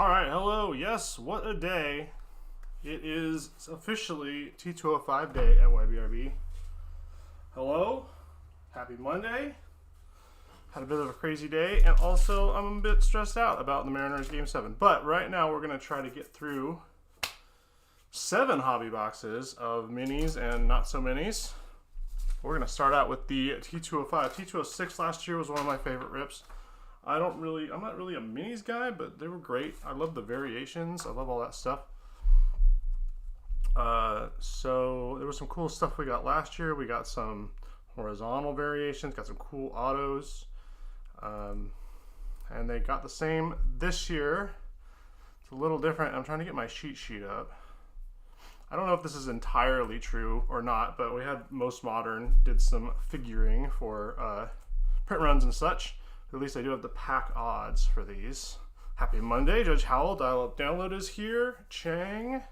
All right, hello. Yes, what a day. It is officially T205 day at Ybrb. Hello. Happy Monday. Had a bit of a crazy day, and also I'm a bit stressed out about the Mariners Game 7. But right now we're going to try to get through 7 hobby boxes of minis and not so minis. We're going to start out with the T205. T206 last year was one of my favorite rips. I'm not really a minis guy, but they were great. I love the variations. I love all that stuff. So there was some cool stuff we got last year. We got some horizontal variations, got some cool autos. And they got the same this year. It's a little different. I'm trying to get my cheat sheet up. I don't know if this is entirely true or not, but we had Most Modern did some figuring for print runs and such. At least I do have the pack odds for these. Happy Monday, Judge Howell. Dial-up download is here. Chang.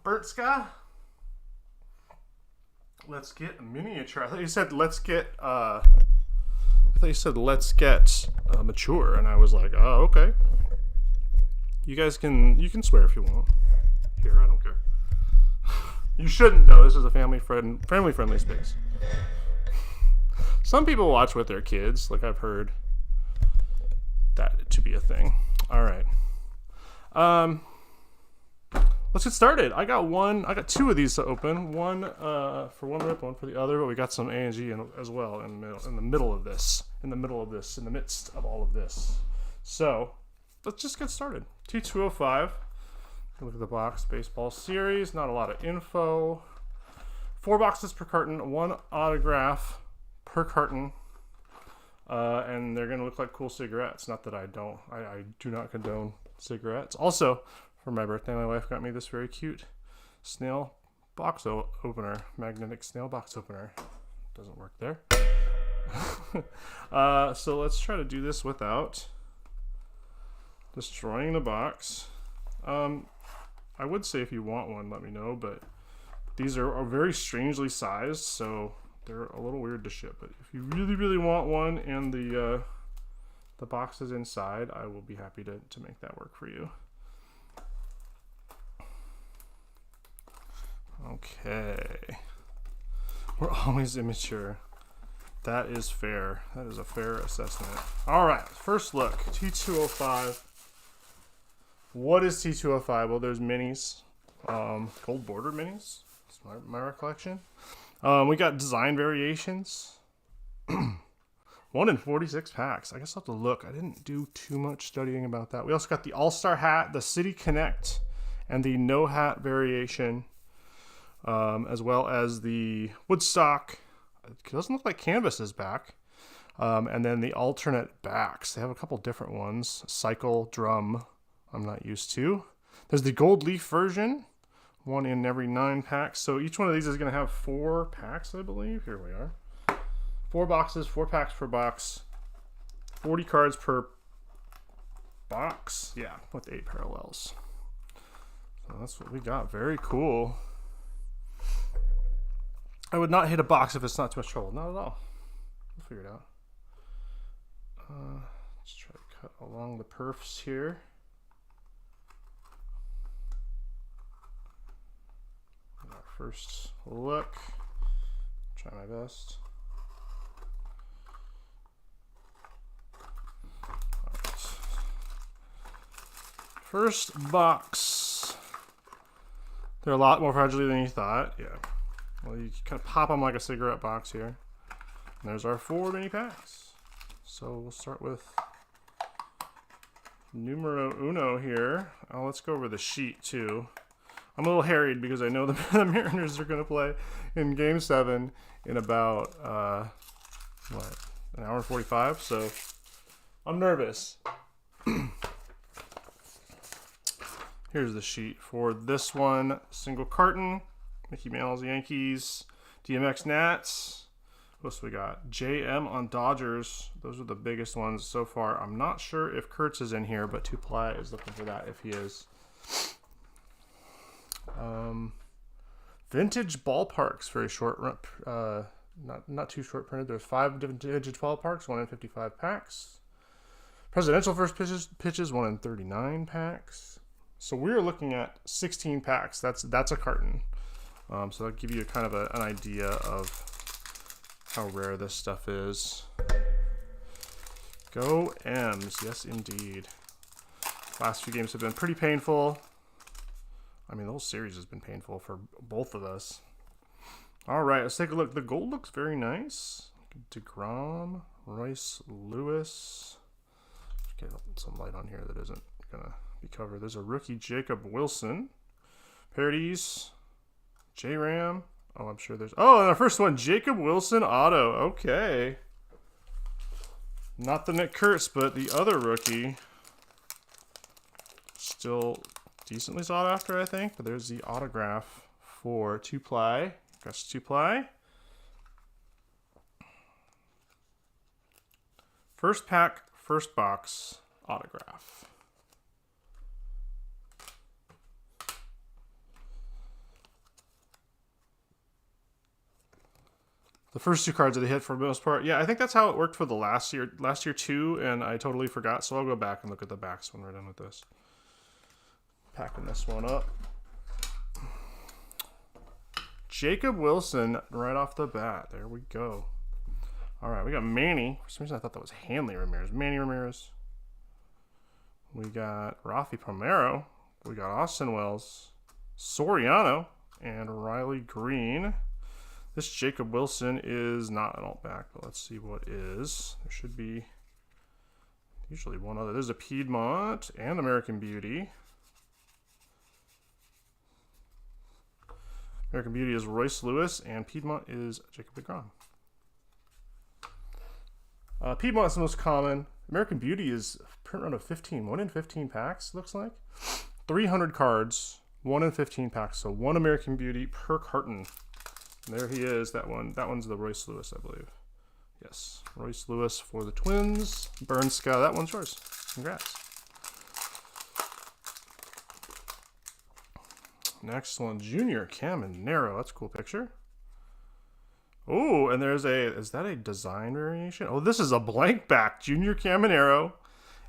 Bertska. Let's get miniature. I thought you said let's get mature, and I was like, oh, okay. You can swear if you want. Here, I don't care. You shouldn't know. This is a family friendly space. Some people watch with their kids, like I've heard that to be a thing. All right. Let's get started. I got 2 of these to open. One for one rip, one for the other, but we got some A and G as well in the midst of all of this. So let's just get started. T205. Look at the box. Baseball series. Not a lot of info. 4 boxes per carton. 1 autograph per carton. And they're gonna look like cool cigarettes. Not that I do not condone cigarettes. Also, for my birthday, my wife got me this very cute snail box opener, magnetic snail box opener. Doesn't work there. So let's try to do this without destroying the box. I would say if you want one, let me know, but these are very strangely sized, so they're a little weird to ship. But if you really, really want one and the box is inside, I will be happy to make that work for you. Okay. We're always immature. That is fair. That is a fair assessment. All right, first look. T205. What is T205? Well, there's minis. Gold border minis. That's my recollection. We got design variations. 1 in 46 packs. I guess I'll have to look. I didn't do too much studying about that. We also got the All-Star hat, the City Connect, and the No Hat variation, as well as the Woodstock. It doesn't look like Canvas is back. And then the alternate backs. They have a couple different ones. Cycle, Drum, I'm not used to. There's the Gold Leaf version. 1 in every 9 packs. So each one of these is going to have 4 packs, I believe. Here we are. 4 boxes, 4 packs per box. 40 cards per box. Yeah, with 8 parallels. So that's what we got. Very cool. I would not hit a box if it's not too much trouble. Not at all. We'll figure it out. Let's try to cut along the perfs here. First look. Try my best. All right. First box. They're a lot more fragile than you thought. Yeah. Well, you kind of pop them like a cigarette box here. And there's our 4 mini packs. So we'll start with numero uno here. Oh, let's go over the sheet too. I'm a little harried because I know the Mariners are going to play in Game 7 in about, an hour and 45? So I'm nervous. Here's the sheet for this one. Single carton. Mickey Mantle's Yankees. DMX Nats. What else we got? JM on Dodgers. Those are the biggest ones so far. I'm not sure if Kurtz is in here, but Tupla is looking for that if he is. Vintage ballparks, very short, not too short printed. There's 5 different vintage ballparks, 1 in 55 packs. Presidential first pitches 1 in 39 packs. So we're looking at 16 packs. That's a carton. So that'll give you kind of an idea of how rare this stuff is. Go M's, yes indeed. Last few games have been pretty painful. I mean, the whole series has been painful for both of us. All right, let's take a look. The gold looks very nice. DeGrom, Royce Lewis. Get some light on here that isn't gonna be covered. There's a rookie, Jacob Wilson. Parodies, J-Ram. Oh, I'm sure there's... Oh, and our first one, Jacob Wilson auto. Okay. Not the Nick Kurtz, but the other rookie. Still decently sought after, I think. But there's the autograph for 2-ply. Gus 2-ply. First pack, first box autograph. The first 2 cards are the hit for the most part. Yeah, I think that's how it worked for the last year too, and I totally forgot. So I'll go back and look at the backs when we're done with this. Packing this one up. Jacob Wilson right off the bat. There we go. All right, we got Manny. For some reason I thought that was Hanley Ramirez. Manny Ramirez. We got Rafi Palmeiro. We got Austin Wells, Soriano, and Riley Green. This Jacob Wilson is not an alt back, but let's see what is. There should be usually one other. There's a Piedmont and American Beauty. American Beauty is Royce Lewis, and Piedmont is Jacob DeGrom. Piedmont is the most common. American Beauty is print run of 15. 1 in 15 packs, looks like. 300 cards, 1 in 15 packs. So 1 American Beauty per carton. There he is, that one. That one's the Royce Lewis, I believe. Yes, Royce Lewis for the Twins. Burn Sky, that one's yours. Congrats. Next one, Junior Caminero. That's a cool picture. Oh, and there's is that a design variation? Oh, this is a blank back Junior Caminero.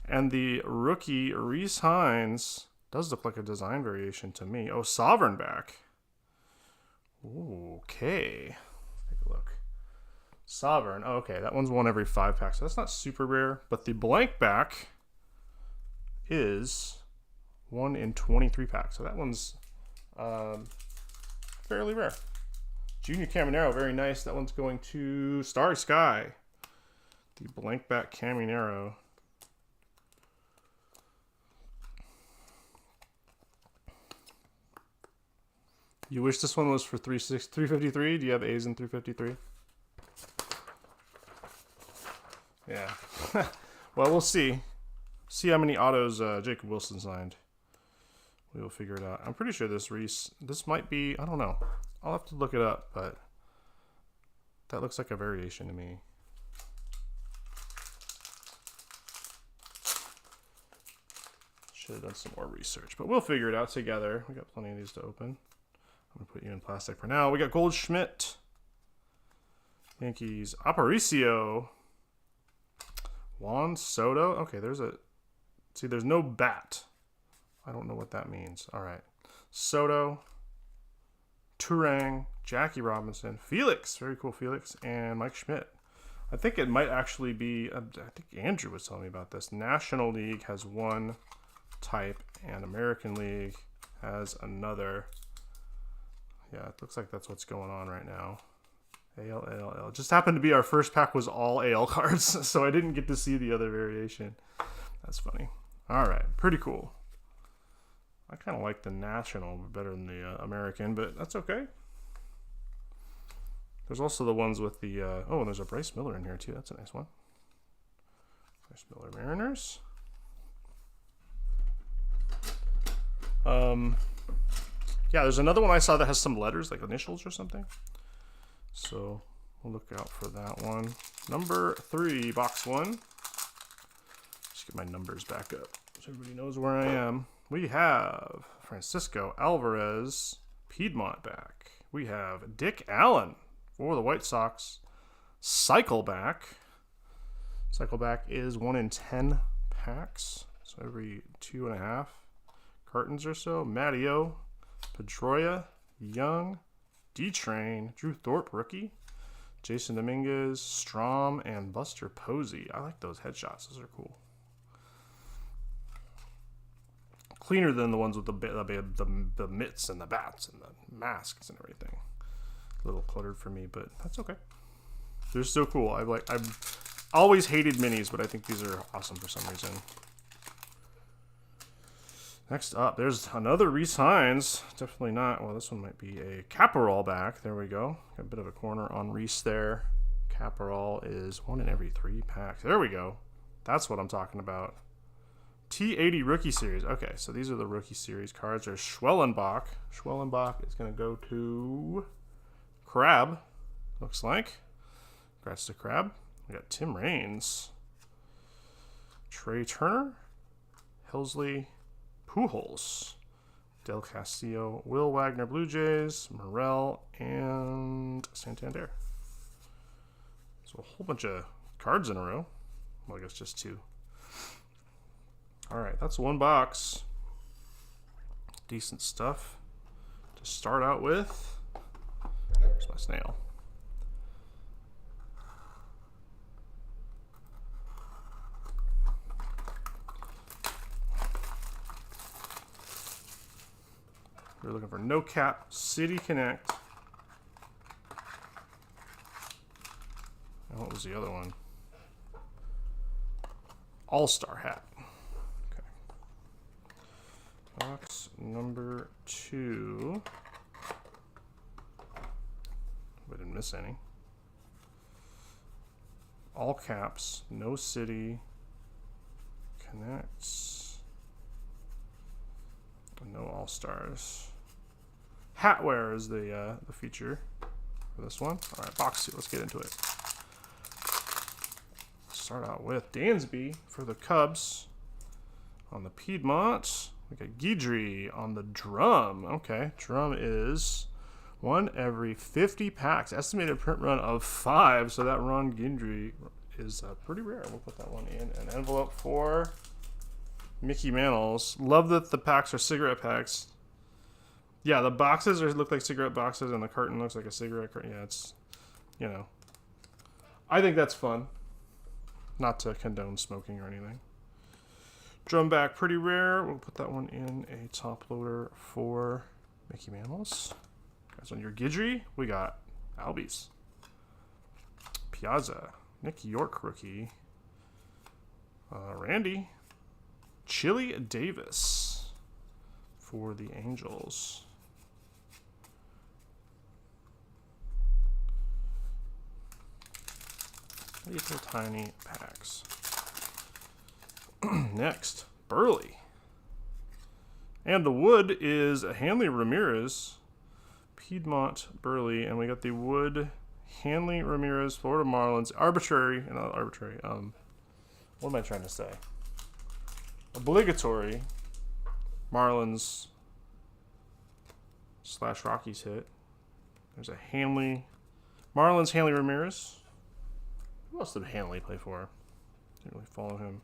And the rookie, Reese Hines, does look like a design variation to me. Oh, Sovereign back. Ooh, okay. Let's take a look. Sovereign. Oh, okay, that one's 1 every 5 packs. So that's not super rare. But the blank back is 1 in 23 packs. So that one's fairly rare. Junior Caminero, very nice. That one's going to Starry Sky. The blank back Caminero. You wish this one was for 353? Do you have A's in 353? Yeah. Well, we'll see. See how many autos Jacob Wilson signed. We will figure it out. I'm pretty sure this might be, I don't know. I'll have to look it up, but that looks like a variation to me. Should have done some more research, but we'll figure it out together. We got plenty of these to open. I'm going to put you in plastic for now. We got Goldschmidt. Yankees. Aparicio. Juan Soto. Okay, there's no bat. I don't know what that means. All right. Soto. Turang. Jackie Robinson. Felix. Very cool, Felix. And Mike Schmidt. I think it might actually be, I think Andrew was telling me about this. National League has 1 type, and American League has another. Yeah, it looks like that's what's going on right now. AL. Just happened to be our first pack was all AL cards, so I didn't get to see the other variation. That's funny. All right, pretty cool. I kind of like the National better than the American, but that's okay. There's also the ones with the... oh, and there's a Bryce Miller in here, too. That's a nice one. Bryce Miller Mariners. Yeah, there's another one I saw that has some letters, like initials or something. So we'll look out for that one. Number 3, box 1. Just get my numbers back up so everybody knows where I am. We have Francisco Alvarez, Piedmont back. We have Dick Allen for the White Sox. Cycle back. Cycle back is 1 in 10 packs. So every 2.5 cartons or so. Matteo, Pedroia, Young, D-Train, Drew Thorpe, rookie, Jason Dominguez, Strom, and Buster Posey. I like those headshots. Those are cool. Cleaner than the ones with the mitts and the bats and the masks and everything. A little cluttered for me, but that's okay. They're so cool. I've always hated minis, but I think these are awesome for some reason. Next up, there's another Reese Hines. Definitely not. Well, this one might be a Caparol back. There we go. Got a bit of a corner on Reese there. Caparol is 1 in every 3 packs. There we go. That's what I'm talking about. T80 Rookie Series. Okay, so these are the Rookie Series cards. There's Schwellenbach. Schwellenbach is going to go to Crab, looks like. Congrats to Crab. We got Tim Raines. Trey Turner. Helsley. Pujols, Del Castillo, Will Wagner, Blue Jays, Morel, and Santander. So a whole bunch of cards in a row. Well, I guess just 2. All right, that's 1 box. Decent stuff to start out with. There's my snail. We're looking for No Cap, City Connect. And what was the other one? All-Star Hat. Okay. Box number 2. We didn't miss any. All caps, no City Connects. No All-Stars. Hatware is the feature for this one. All right, box 2. Let's get into it. Start out with Dansby for the Cubs. On the Piedmont, we got Guidry on the Drum. Okay, Drum is 1 every 50 packs. Estimated print run of 5. So that Ron Guidry is pretty rare. We'll put that one in an envelope for Mickey Mantles. Love that the packs are cigarette packs. Yeah, the boxes look like cigarette boxes, and the carton looks like a cigarette carton. Yeah, it's, you know, I think that's fun. Not to condone smoking or anything. Drum back, pretty rare. We'll put that one in a top loader for Mickey Mantles. Guys, on your Guidry, we got Albies, Piazza, Nick York rookie, Randy, Chili Davis for the Angels. Little tiny packs. Next, Burley. And the wood is Hanley Ramirez, Piedmont Burley, and we got the wood Hanley Ramirez, Florida Marlins, arbitrary, not arbitrary, what am I trying to say? Obligatory Marlins / Rockies hit. There's a Marlins Hanley Ramirez. Who else did Hanley play for? Didn't really follow him.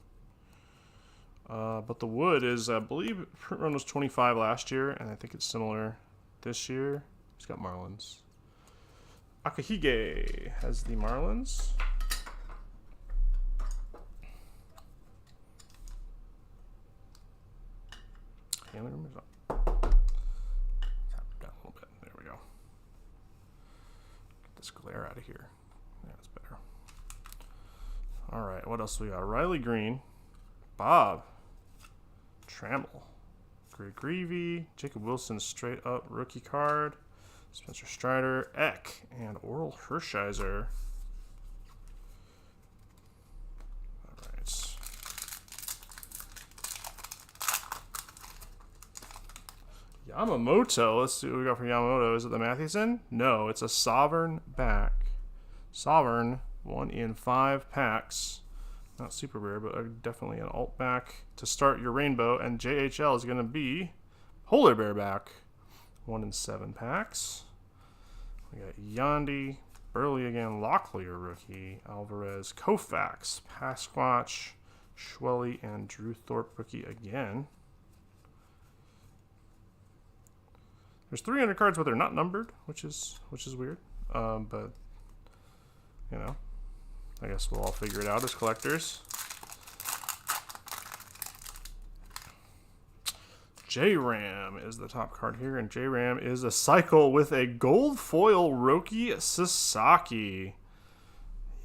But the wood is, I believe, print run was 25 last year, and I think it's similar this year. He's got Marlins. Akahige has the Marlins. Hanley Ramirez. Tap down a little bit. There we go. Get this glare out of here. Yeah, that's better. All right, what else we got? Riley Green, Bob, Trammell, Greg Greavy, Jacob Wilson straight up rookie card, Spencer Strider, Eck, and Oral Hershiser. All right. Yamamoto, let's see what we got for Yamamoto. Is it the Mathewson? No, it's a Sovereign back. Sovereign. 1 in 5 packs. Not super rare, but definitely an alt back to start your rainbow. And JHL is going to be Polar Bear back. 1 in 7 packs. We got Yandy, Burley again, Locklear rookie, Alvarez, Koufax, Pasquatch, Schwelly and Drew Thorpe rookie again. There's 300 cards, but they're not numbered, which is weird. But you know, I guess we'll all figure it out as collectors. Ybrb is the top card here, and Ybrb is a cycle with a gold foil Roki Sasaki.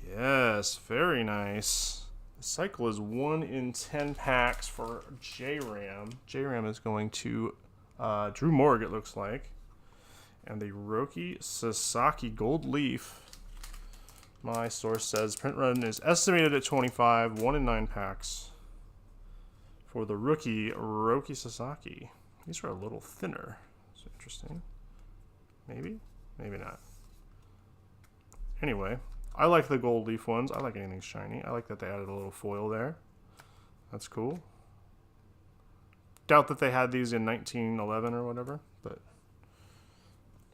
Yes, very nice. The cycle is 1 in 10 packs for Ybrb. Ybrb is going to Drew Morg, it looks like. And the Roki Sasaki gold leaf. My source says print run is estimated at 25, 1 in 9 packs. For the rookie, Roki Sasaki. These are a little thinner. That's interesting. Maybe? Maybe not. Anyway, I like the gold leaf ones. I like anything shiny. I like that they added a little foil there. That's cool. Doubt that they had these in 1911 or whatever, but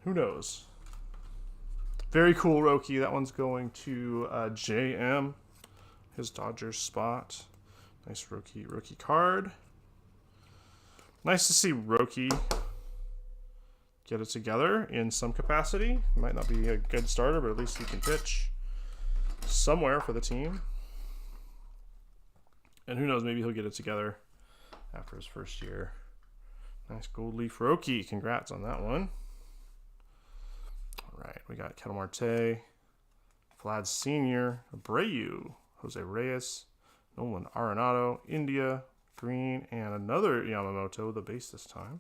who knows? Very cool Roki. That one's going to JM. His Dodgers spot. Nice rookie card. Nice to see Roki get it together in some capacity. Might not be a good starter, but at least he can pitch somewhere for the team. And who knows, maybe he'll get it together after his first year. Nice gold leaf Roki. Congrats on that one. All right, we got Ketel Marte, Vlad Sr., Abreu, Jose Reyes, Nolan Arenado, India, Green, and another Yamamoto, the base this time.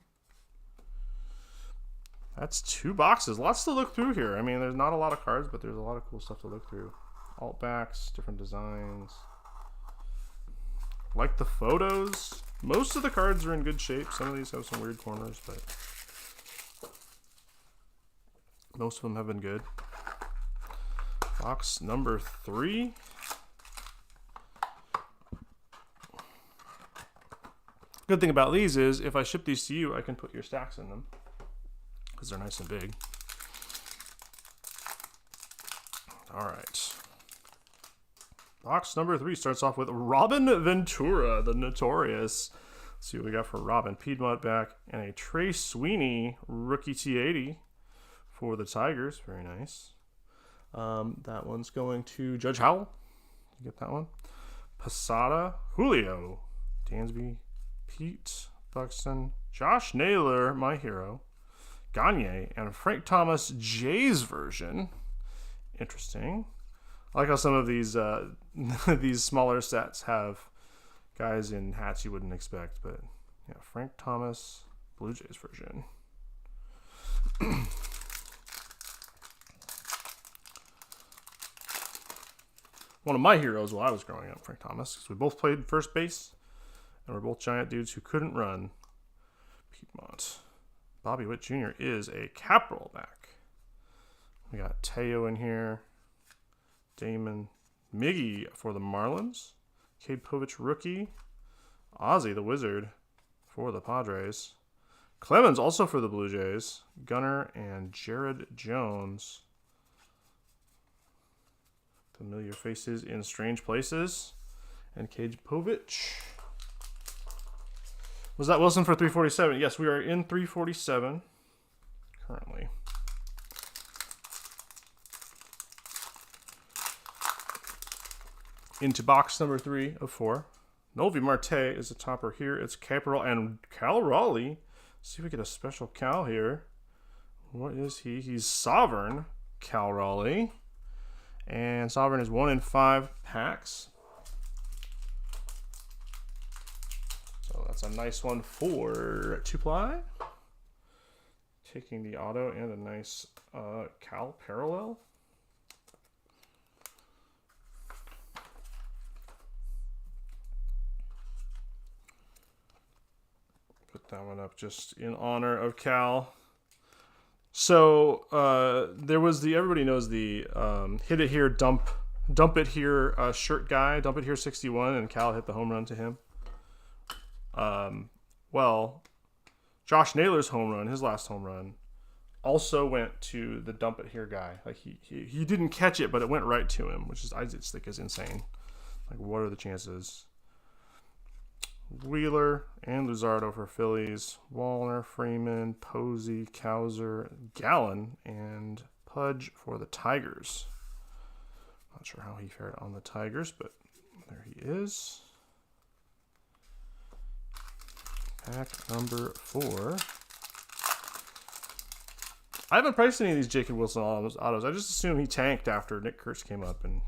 That's 2 boxes. Lots to look through here. I mean, there's not a lot of cards, but there's a lot of cool stuff to look through. Alt backs, different designs. Like the photos. Most of the cards are in good shape. Some of these have some weird corners, but most of them have been good. Box number 3. Good thing about these is if I ship these to you, I can put your stacks in them because they're nice and big. All right. Box number 3 starts off with Robin Ventura, the Notorious. Let's see what we got for Robin. Piedmont back and a Trey Sweeney rookie T80 for the Tigers. Very nice. That one's going to Judge Howell. You get that one. Posada, Julio, Dansby, Pete Buxton, Josh Naylor, my hero, Gagne, and Frank Thomas, Jay's version. Interesting. I like how some of these these smaller sets have guys in hats you wouldn't expect, but yeah, Frank Thomas, Blue Jays version. One of my heroes while I was growing up, Frank Thomas, because we both played first base, and we're both giant dudes who couldn't run. Piedmont. Bobby Witt Jr. is a capital back. We got Teo in here. Damon. Miggy for the Marlins. Cade Povich rookie. Ozzy the Wizard for the Padres. Clemens also for the Blue Jays. Gunnar and Jared Jones. Familiar faces in strange places. And Cade Povich. Was that Wilson for 347? Yes, we are in 347 currently. Into box number 3 of 4. Novi Marte is a topper here. It's Capital and Cal Raleigh. Let's see if we get a special Cal here. What is he? He's Sovereign Cal Raleigh. And Sovereign is 1 in 5 packs. So that's a nice one for 2-ply. Taking the auto and a nice Cal parallel. Put that one up just in honor of Cal. So there was the, everybody knows the hit it here, dump it here shirt guy, dump it here 61, and Cal hit the home run to him. Well, Josh Naylor's home run, his last home run, also went to the dump it here guy. Like he didn't catch it, but it went right to him, which is I just think is insane. Like, what are the chances? Wheeler and Luzardo for Phillies. Wallner, Freeman, Posey, Cowser, Gallen, and Pudge for the Tigers. Not sure how he fared on the Tigers, but there he is. Pack number 4. I haven't priced any of these Jacob Wilson autos. I just assume he tanked after Nick Kurtz came up. And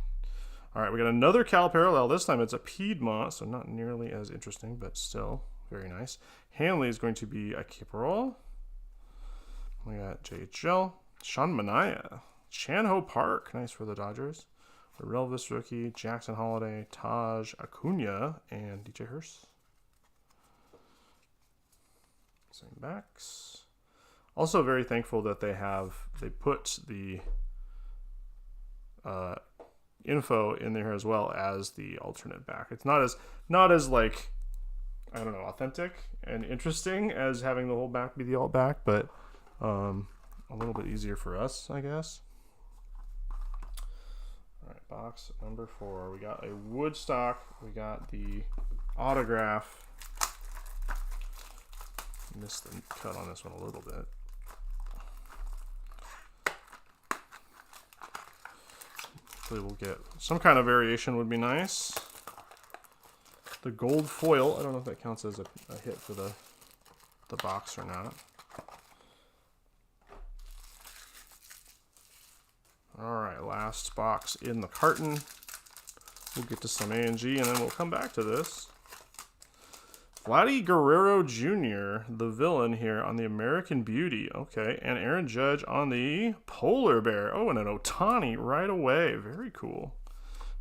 all right, we got another Cal Parallel. This time it's a Piedmont, so not nearly as interesting, but still very nice. Hanley is going to be a Caparol. We got JHL. Sean Mania. Chanho Park, nice for the Dodgers. Relvis rookie. Jackson Holiday. Taj Acuna. And DJ Hurst. Same backs. Also very thankful that they put the info in there as well as the alternate back. It's not as like, I don't know, authentic and interesting as having the whole back be the alt back, but a little bit easier for us, I guess. All right, box number 4. We got a Woodstock. We got the autograph. Missed the cut on this one a little bit. Hopefully we'll get some kind of variation would be nice. The gold foil, I don't know if that counts as a hit for the box or not. All right, last box in the carton. We'll get to some A&G and then we'll come back to this. Vladdy Guerrero Jr., the villain here on the American Beauty. Okay, and Aaron Judge on the Polar Bear. Oh, and an Ohtani right away. Very cool.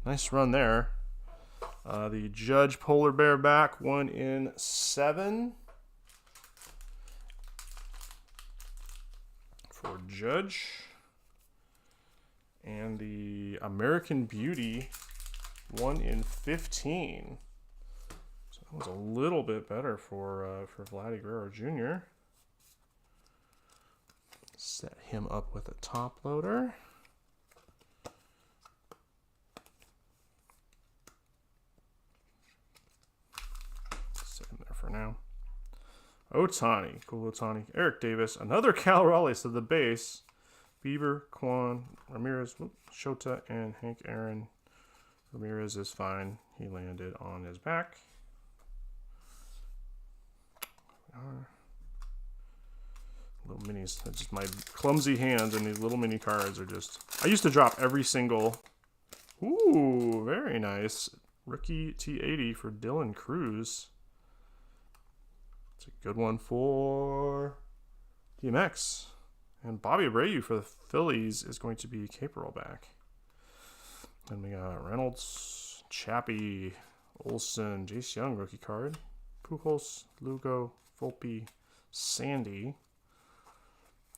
Nice run there. The Judge Polar Bear back, 1 in 7. For Judge. And the American Beauty, 1 in 15. Was a little bit better for Vladdy Guerrero Jr. Set him up with a top loader. Set him there for now. Ohtani, cool Ohtani. Eric Davis, another Cal Raleigh, so the base. Bieber, Kwan, Ramirez, Shota, and Hank Aaron. Ramirez is fine. He landed on his back. Little minis. That's just my clumsy hands, and these little mini cards are just. I used to drop every single. Ooh, very nice. Rookie T80 for Dylan Cruz. It's a good one for DMX. And Bobby Abreu for the Phillies is going to be Caparol back. Then we got Reynolds, Chappie, Olsen, Jace Young rookie card. Pujols, Lugo, Volpe, Sandy.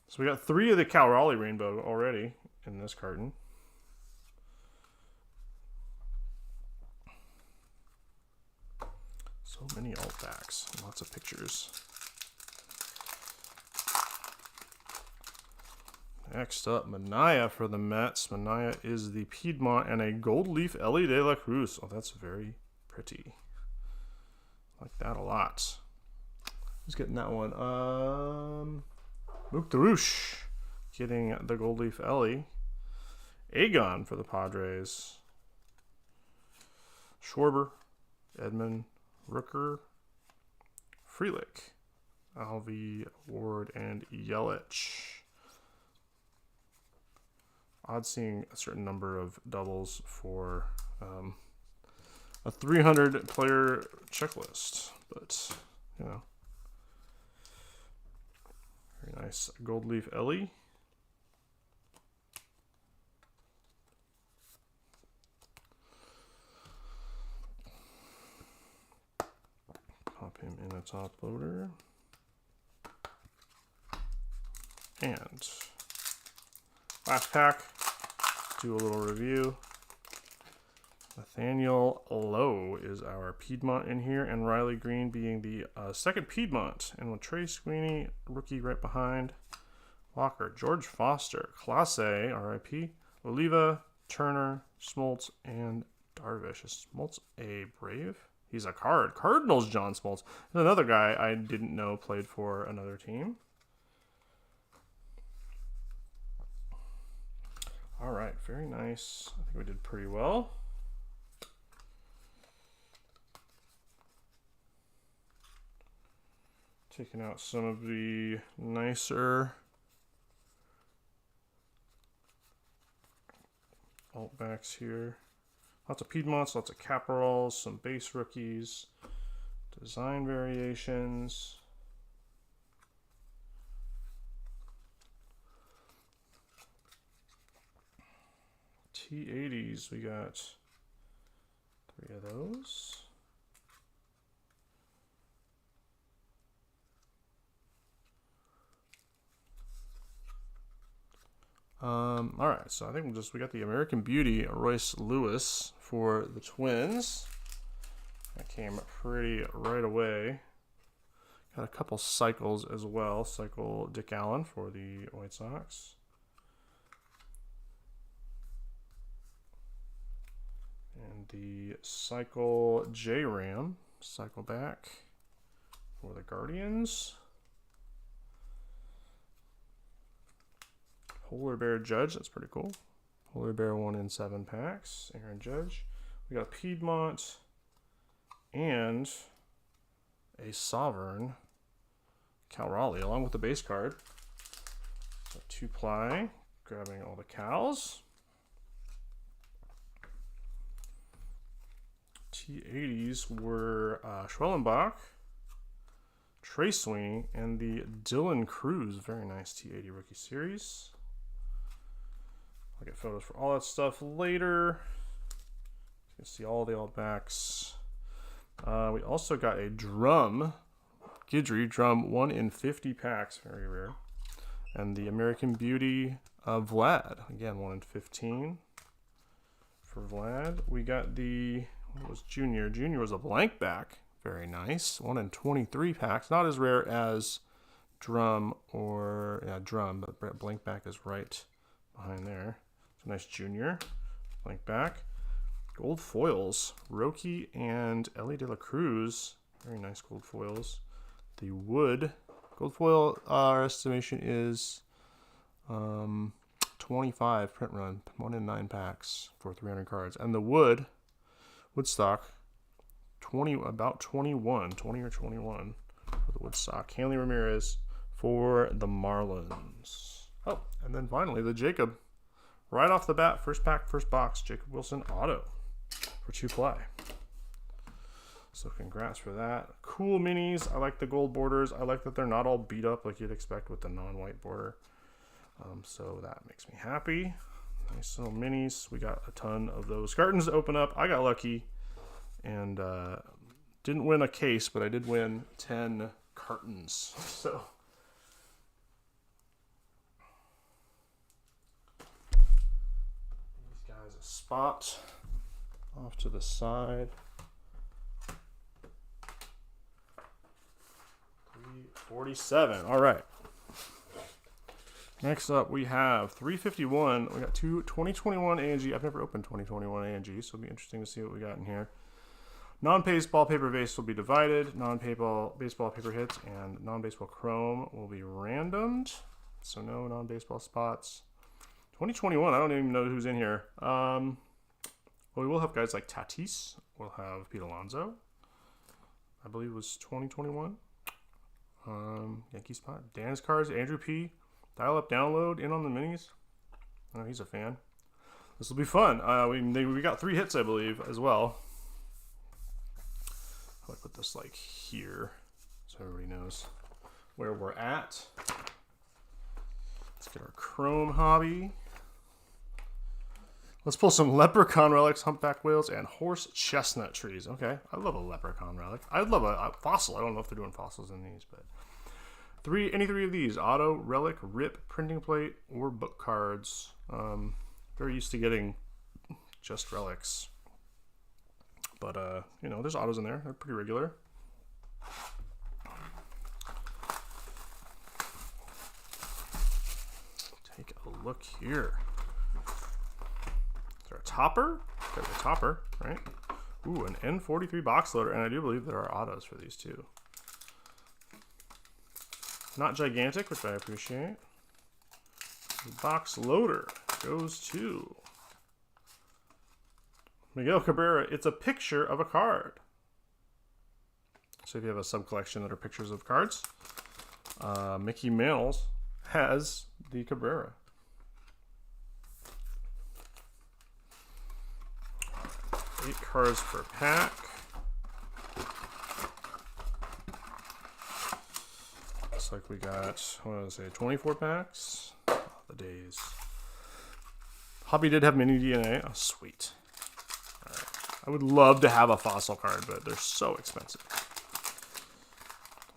So we got 3 of the Cal Raleigh Rainbow already in this carton. So many alt backs, lots of pictures. Next up, Mania for the Mets. Mania is the Piedmont and a gold leaf Ellie De La Cruz. Oh, that's very pretty. Like that a lot. Who's getting that one? Luke DeRouche getting the gold leaf Ellie. Agon for the Padres. Schwarber, Edmund, Rooker, Frelick, Alvey, Ward, and Yelich. Odd seeing a certain number of doubles for a 300 player checklist, but you know, very nice. Gold leaf Ellie. Pop him in a top loader. And last pack, do a little review. Nathaniel Lowe is our Piedmont in here, and Riley Green being the second Piedmont. And with Trey Sweeney, rookie right behind. Walker, George Foster, Class A, RIP, Oliva, Turner, Smoltz, and Darvish. Is Smoltz a Brave? He's a card. Cardinals John Smoltz. There's another guy I didn't know played for another team. All right, very nice. I think we did pretty well. Taking out some of the nicer alt backs here. Lots of Piedmonts, lots of Caparals, some base rookies, design variations. T80s, we got 3 of those. All right, so I think we got the American Beauty Royce Lewis for the Twins. That came pretty right away. Got a couple cycles as well. Cycle Dick Allen for the White Sox. And the cycle J-Ram, cycle back for the Guardians. Polar Bear Judge, that's pretty cool. Polar Bear 1 in 7 packs. Aaron Judge. We got Piedmont and a Sovereign Cal Raleigh along with the base card. So 2-ply, grabbing all the Cals. T80s were Schwellenbach, Trey Sweeney, and the Dylan Cruz. Very nice T80 rookie series. I'll get photos for all that stuff later. You can see all the alt backs. We also got a Guidry drum 1 in 50 packs, very rare. And the American Beauty Vlad, again 1 in 15 for Vlad. We got the, what was Junior? Junior was a blank back, very nice. 1 in 23 packs, not as rare as Drum or, yeah, Drum, but blank back is right behind there. So nice Junior, blank back. Gold foils, Roki and Ellie De La Cruz. Very nice gold foils. The Wood gold foil, our estimation is 25 print run, 1 in 9 packs for 300 cards. And the Woodstock, about 20 or 21 for the Woodstock. Hanley Ramirez for the Marlins. Oh, and then finally the Jacob. Right off the bat, first pack, first box, Jacob Wilson auto for 2-ply. So congrats for that. Cool minis. I like the gold borders. I like that they're not all beat up like you'd expect with the non-white border. So that makes me happy. Nice little minis. We got a ton of those cartons to open up. I got lucky and didn't win a case, but I did win 10 cartons. So spot off to the side. 347. All right. Next up, we have 351. We got 2 2021 A&G. I've never opened 2021 A&G, so it'll be interesting to see what we got in here. Non-baseball paper base will be divided. Non-baseball paper hits and non-baseball chrome will be randomed. So no non-baseball spots. 2021, I don't even know who's in here. Well, we will have guys like Tatis. We'll have Pete Alonso. I believe it was 2021. Yankee spot. Dan's cards, Andrew P. Dial up, download, in on the minis. I know he's a fan. This will be fun. We got 3 hits, I believe, as well. I'll put this like here so everybody knows where we're at. Let's get our chrome hobby. Let's pull some leprechaun relics, humpback whales, and horse chestnut trees. Okay, I love a leprechaun relic. I'd love a fossil. I don't know if they're doing fossils in these, but any 3 of these: auto, relic, rip, printing plate, or book cards. Very used to getting just relics, but you know, there's autos in there. They're pretty regular. Take a look here. Is there a topper? There's a topper, right? Ooh, an N43 box loader, and I do believe there are autos for these too. Not gigantic, which I appreciate. The box loader goes to Miguel Cabrera. It's a picture of a card. So if you have a sub-collection that are pictures of cards, Mickey Mills has the Cabrera. Eight cards per pack. Looks like we got, what did I say, 24 packs? Oh, the days. Hobby did have mini DNA. Oh, sweet. All right. I would love to have a fossil card, but they're so expensive.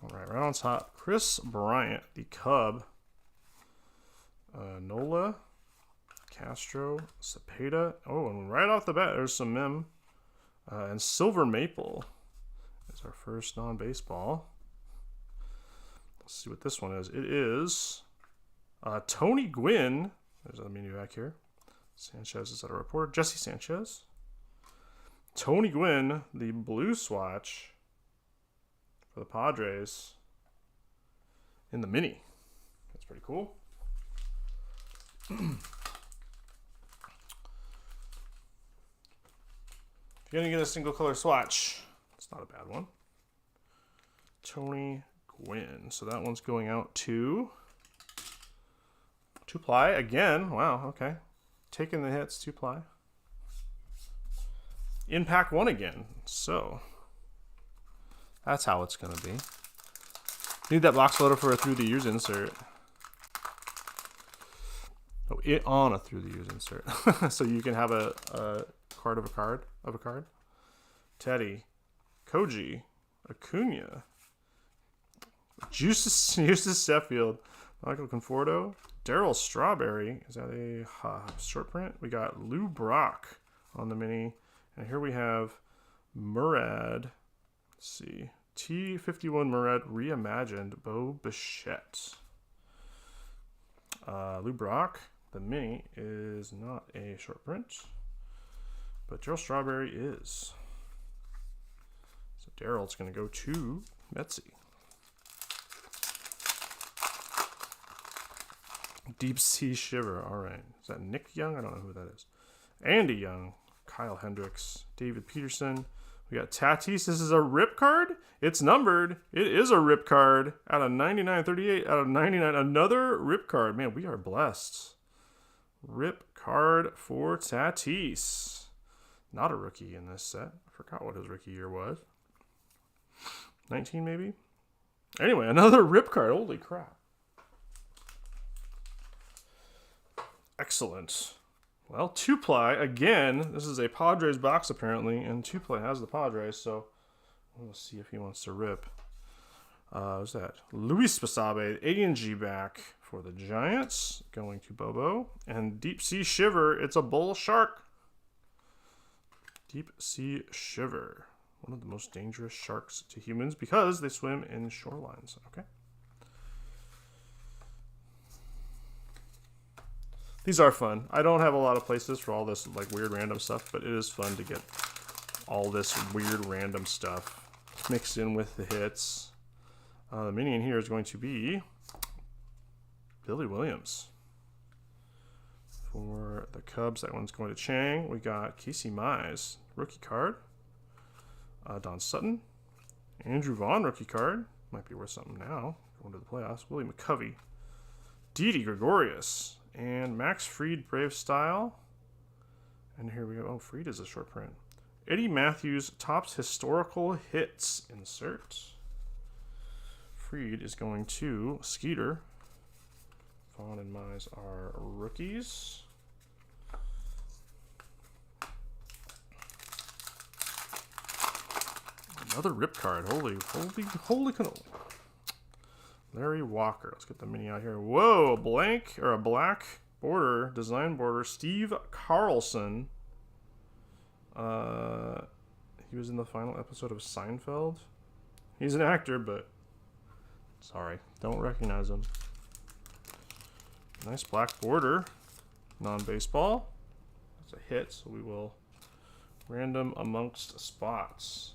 All right, right on top, Chris Bryant, the Cub. Nola, Castro, Cepeda. Oh, and right off the bat, there's some Mem. And Silver Maple is our first non-baseball. Let's see what this one is. It is Tony Gwynn. There's a menu back here. Sanchez is at a report. Jesse Sanchez. Tony Gwynn, the blue swatch for the Padres in the mini. That's pretty cool. If you're going to get a single color swatch, it's not a bad one. Tony Gwynn. So that one's going out to 2-ply again. Wow, okay. Taking the hits, 2-ply. In pack 1 again. So that's how it's going to be. Need that box loader for a through the years insert. Oh, it on a through the years insert. So you can have a card of a card of a card. Teddy, Koji, Acuna, Eustace Sheffield, Michael Conforto, Darryl Strawberry. Is that a short print? We got Lou Brock on the mini, and here we have Murad. Let's see, T51 Murad reimagined Bo Bichette. Lou Brock. The mini is not a short print, but Darryl Strawberry is. So Darryl's going to go to Metsy. Deep Sea Shiver. All right. Is that Nick Young? I don't know who that is. Andy Young. Kyle Hendricks. David Peterson. We got Tatis. This is a rip card. It's numbered. It is a rip card. Out of 99, 38 out of 99. Another rip card. Man, we are blessed. Rip card for Tatis. Not a rookie in this set. I forgot what his rookie year was. 19 maybe? Anyway, another rip card. Holy crap. Excellent. Well, 2-ply again. This is a Padres box apparently, and 2-ply has the Padres, so we'll see if he wants to rip. What's that? Luis Basabe, A&G back for the Giants, going to Bobo. And Deep Sea Shiver, it's a bull shark. Deep Sea Shiver, one of the most dangerous sharks to humans because they swim in shorelines. Okay. These are fun. I don't have a lot of places for all this like weird random stuff, but it is fun to get all this weird random stuff mixed in with the hits. The mini in here is going to be Billy Williams. For the Cubs, that one's going to Chang. We got Casey Mize, rookie card. Don Sutton. Andrew Vaughn, rookie card. Might be worth something now. Going to the playoffs. Willie McCovey. Didi Gregorius. And Max Fried, Brave Style. And here we go. Oh, Fried is a short print. Eddie Matthews, Topps Historical Hits insert. Fried is going to Skeeter. Vaughn and Mize are rookies. Another rip card. Holy cannoli. Larry Walker. Let's get the mini out here. Whoa, a black border, design border. Steve Carlson. He was in the final episode of Seinfeld. He's an actor, but sorry, don't recognize him. Nice black border. Non-baseball. That's a hit, so we will Random amongst spots.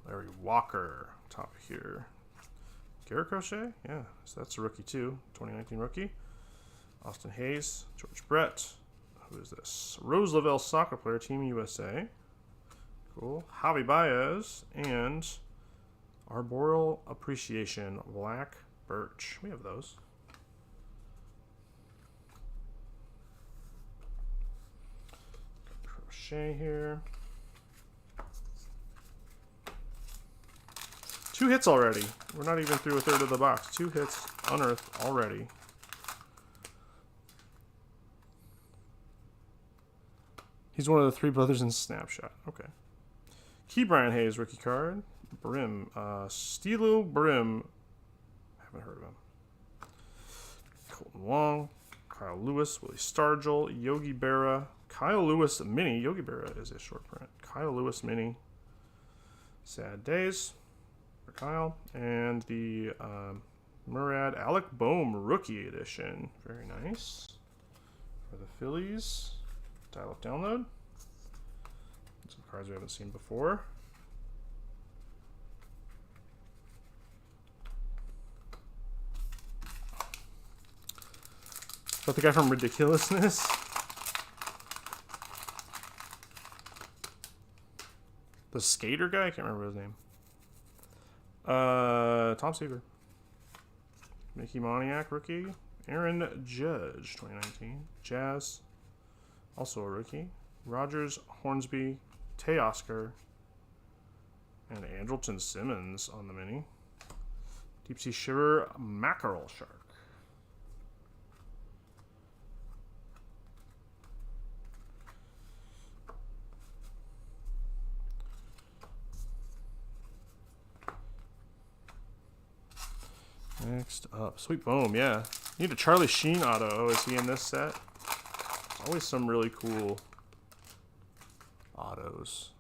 Larry Walker, top here. Garrett Crochet, yeah, so that's a rookie too. 2019 rookie. Austin Hayes, George Brett. Who is this? Rose Lavelle soccer player, Team USA. Cool. Javi Baez and Arboreal Appreciation, Black Birch. We have those. Crochet here. 2 hits already. We're not even through a third of the box. 2 hits unearthed already. He's one of the 3 brothers in Snapshot. Okay. Key Brian Hayes rookie card. Brim. Stilo Brim. Haven't heard of him. Colton Wong. Kyle Lewis. Willie Stargell. Yogi Berra. Kyle Lewis Mini. Yogi Berra is a short print. Kyle Lewis Mini. Sad Days for Kyle. And the Murad Alec Boehm Rookie Edition. Very nice. For the Phillies. Dial-up download. Some cards we haven't seen before. But the guy from Ridiculousness. The skater guy? I can't remember his name. Tom Seaver. Mickey Moniak, rookie. Aaron Judge, 2019. Jazz, also a rookie. Rogers, Hornsby, Teoscar, and Andrelton Simmons on the mini. Deep Sea Shiver, Mackerel Shark. Next up, Sweet Boom, yeah. Need a Charlie Sheen auto. Oh, is he in this set? Always some really cool autos.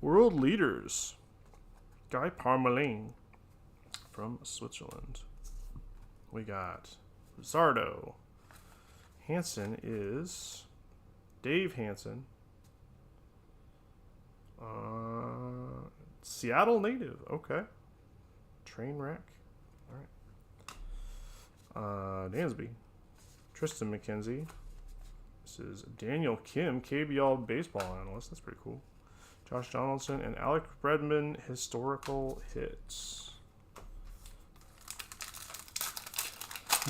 World Leaders. Guy Parmelin from Switzerland. We got Zardo. Hansen is Dave Hansen. Seattle native. Okay. Trainwreck. All right. Dansby. Tristan McKenzie. This is Daniel Kim, KBL baseball analyst. That's pretty cool. Josh Donaldson and Alec Bredman historical hits.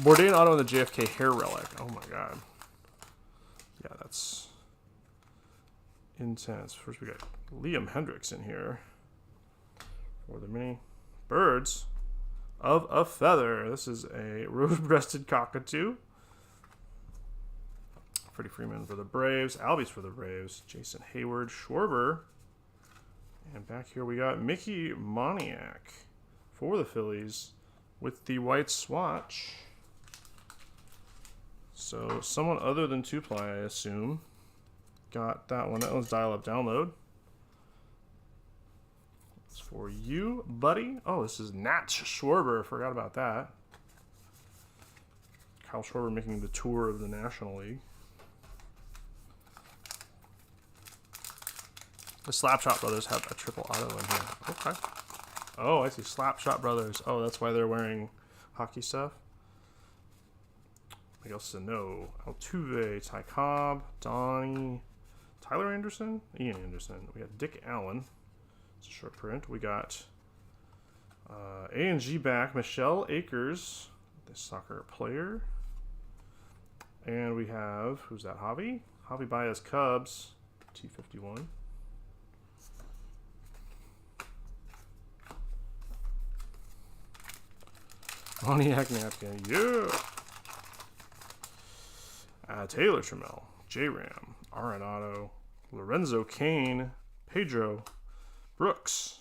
Bourdain auto and the JFK hair relic. Oh my god. Yeah, that's intense. First we got Liam Hendricks in here for the mini. Birds of a Feather. This is a rose-breasted cockatoo. Freddie Freeman for the Braves. Albies for the Braves. Jason Hayward. Schwarber. And back here we got Mickey Moniak for the Phillies with the white swatch. So someone other than 2-ply, I assume, got that one. That one's dial-up download. It's for you, buddy. Oh, this is Nat Schwarber. Forgot about that. Kyle Schwarber making the tour of the National League. The Slapshot Brothers have a triple auto in here. Okay. Oh, I see. Slapshot Brothers. Oh, that's why they're wearing hockey stuff. What else to know? Altuve, Ty Cobb, Donnie, Tyler Anderson, Ian Anderson. We got Dick Allen. It's a short print. We got A&G back, Michelle Akers, the soccer player. And we have, who's that, Javi? Javi Baez Cubs, T51. Moniak napkin, yeah. Taylor Trammell, J-Ram, Arenado, Lorenzo Kane, Pedro, Brooks,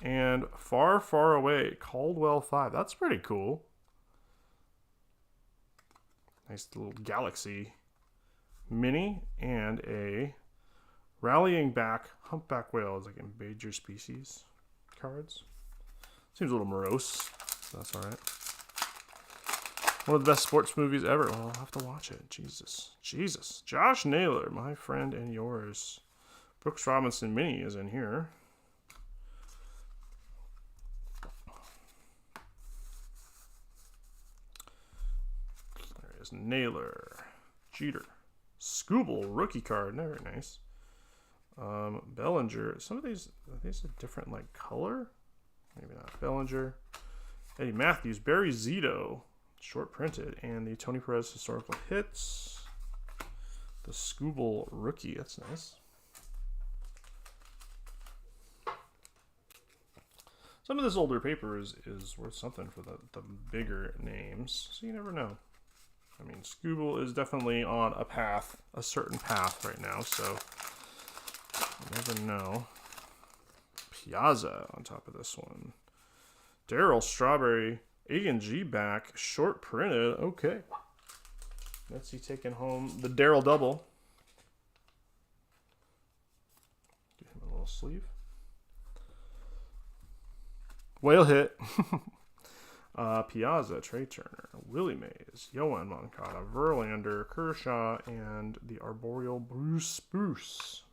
and Far, Far Away, Caldwell 5. That's pretty cool. Nice little Galaxy mini and a Rallying Back Humpback Whale is like endangered species cards. Seems a little morose. That's all right. One of the best sports movies ever. Well, I'll have to watch it. Jesus. Josh Naylor, my friend and yours. Brooks Robinson Mini is in here. There is Naylor. Jeter. Scooble rookie card. Very nice. Bellinger. Some of these, are these a different like color? Maybe not. Bellinger. Eddie Matthews. Barry Zito. Short printed. And the Tony Perez historical hits. The Scooble rookie. That's nice. Some of this older paper is worth something for the bigger names. So you never know. I mean, Scooble is definitely on a path, a certain path right now. So you never know. Piazza on top of this one. Daryl Strawberry. A&G back. Short printed. Okay. Let's see, taking home the Daryl double. Give him a little sleeve. Whale hit. Piazza, Trey Turner, Willie Mays, Yohan Moncada, Verlander, Kershaw, and the Arboreal Bruce Bruce.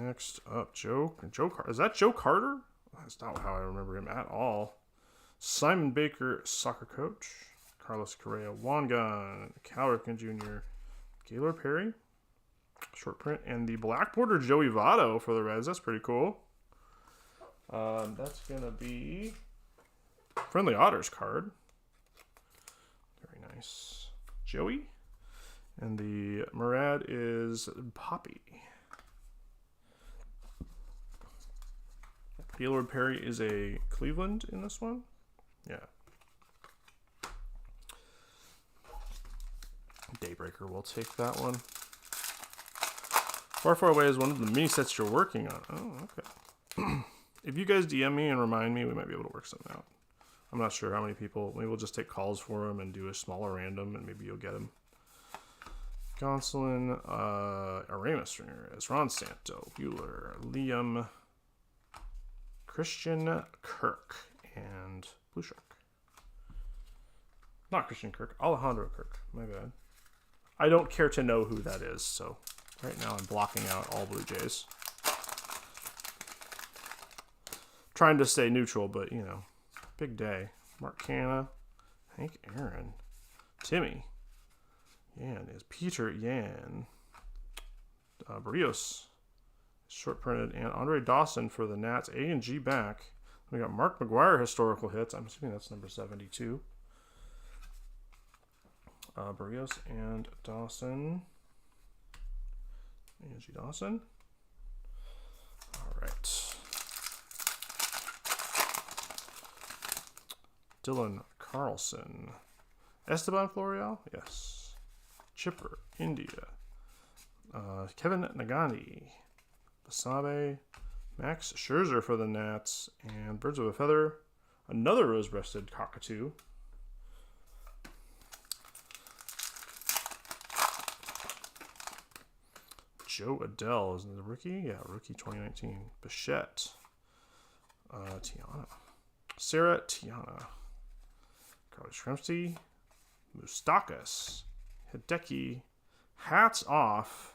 Next up, Joe Carter. Is that Joe Carter? That's not how I remember him at all. Simon Baker, soccer coach. Carlos Correa, Juan Gunn, Cal Ripken Jr., Gaylord Perry, short print, and the black border Joey Votto for the Reds. That's pretty cool. That's going to be Friendly Otters card. Very nice. Joey. And the Murad is Poppy. Gaylord Perry is a Cleveland in this one. Yeah. Daybreaker will take that one. Far Away is one of the mini sets you're working on. Oh, okay. If you guys DM me and remind me, we might be able to work something out. I'm not sure how many people. Maybe we'll just take calls for them and do a smaller random, and maybe you'll get them. Gonsolin, Aramis Ramirez, Ron Santo, Bueller, Liam, Christian Kirk, and Blue Shark. Not Christian Kirk, Alejandro Kirk. My bad. I don't care to know who that is, so right now I'm blocking out all Blue Jays. Trying to stay neutral, but, you know, big day. Mark Canna, Hank Aaron, Timmy, Yan is Peter Yan, Barrios, short printed, and Andre Dawson for the Nats. A&G back. We got Mark McGwire historical hits. I'm assuming that's number 72. Barrios and Dawson. A&G Dawson. All right. Dylan Carlson. Esteban Florial? Yes. Chipper, India. Kevin Nagani. Basabe. Max Scherzer for the Nats. And Birds of a Feather. Another rose-breasted cockatoo. Joe Adele is the rookie. Yeah, rookie 2019. Bichette. Tiana. Sarah Tiana. Carly Shremsty. Moustakas. Hideki. Hats Off.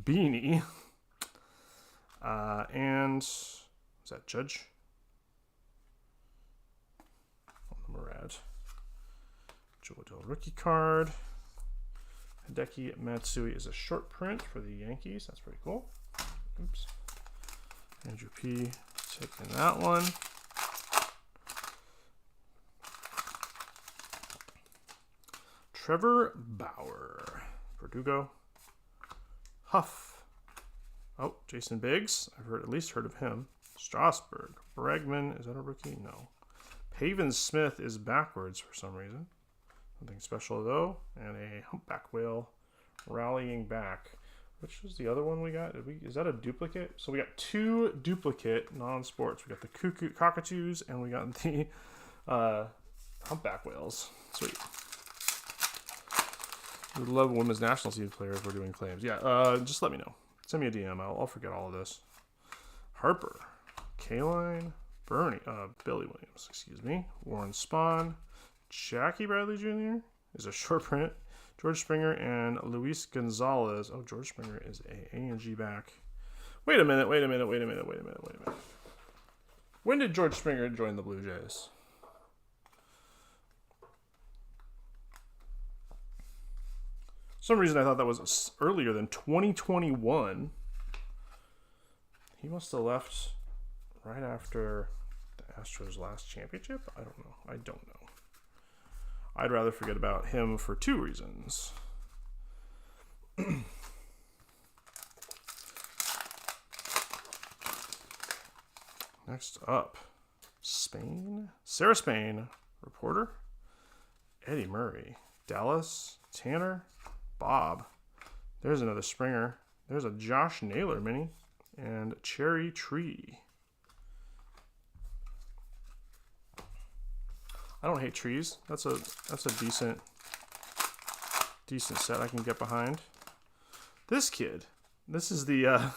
Beanie. And is that Judge? On the Murad. Joe Adele rookie card. Hideki Matsui is a short print for the Yankees. That's pretty cool. Oops. Andrew P. taking that one. Trevor Bauer. Verdugo. Huff. Oh, Jason Biggs. I've at least heard of him. Strasburg. Bregman. Is that a rookie? No. Paven Smith is backwards for some reason. Nothing special, though. And a humpback whale rallying back. Which was the other one we got? Is that a duplicate? So we got two duplicate non-sports. We got the cockatoos and we got the humpback whales. Sweet. We love women's national team players. We're doing claims. Yeah, just let me know. Send me a DM. I'll forget all of this. Harper, Kaline, Billy Williams, excuse me. Warren Spahn, Jackie Bradley Jr. is a short print. George Springer and Luis Gonzalez. Oh, George Springer is a A&G back. Wait a minute. When did George Springer join the Blue Jays? For some reason I thought that was earlier than 2021. He must have left right after the Astros' last championship? I don't know. I'd rather forget about him for two reasons. Next up, Spain. Sarah Spain, reporter. Eddie Murray. Dallas. Tanner. Bob. There's another Springer. There's a Josh Naylor mini. And Cherry Tree. I don't hate trees. That's a decent set I can get behind. This kid. This is the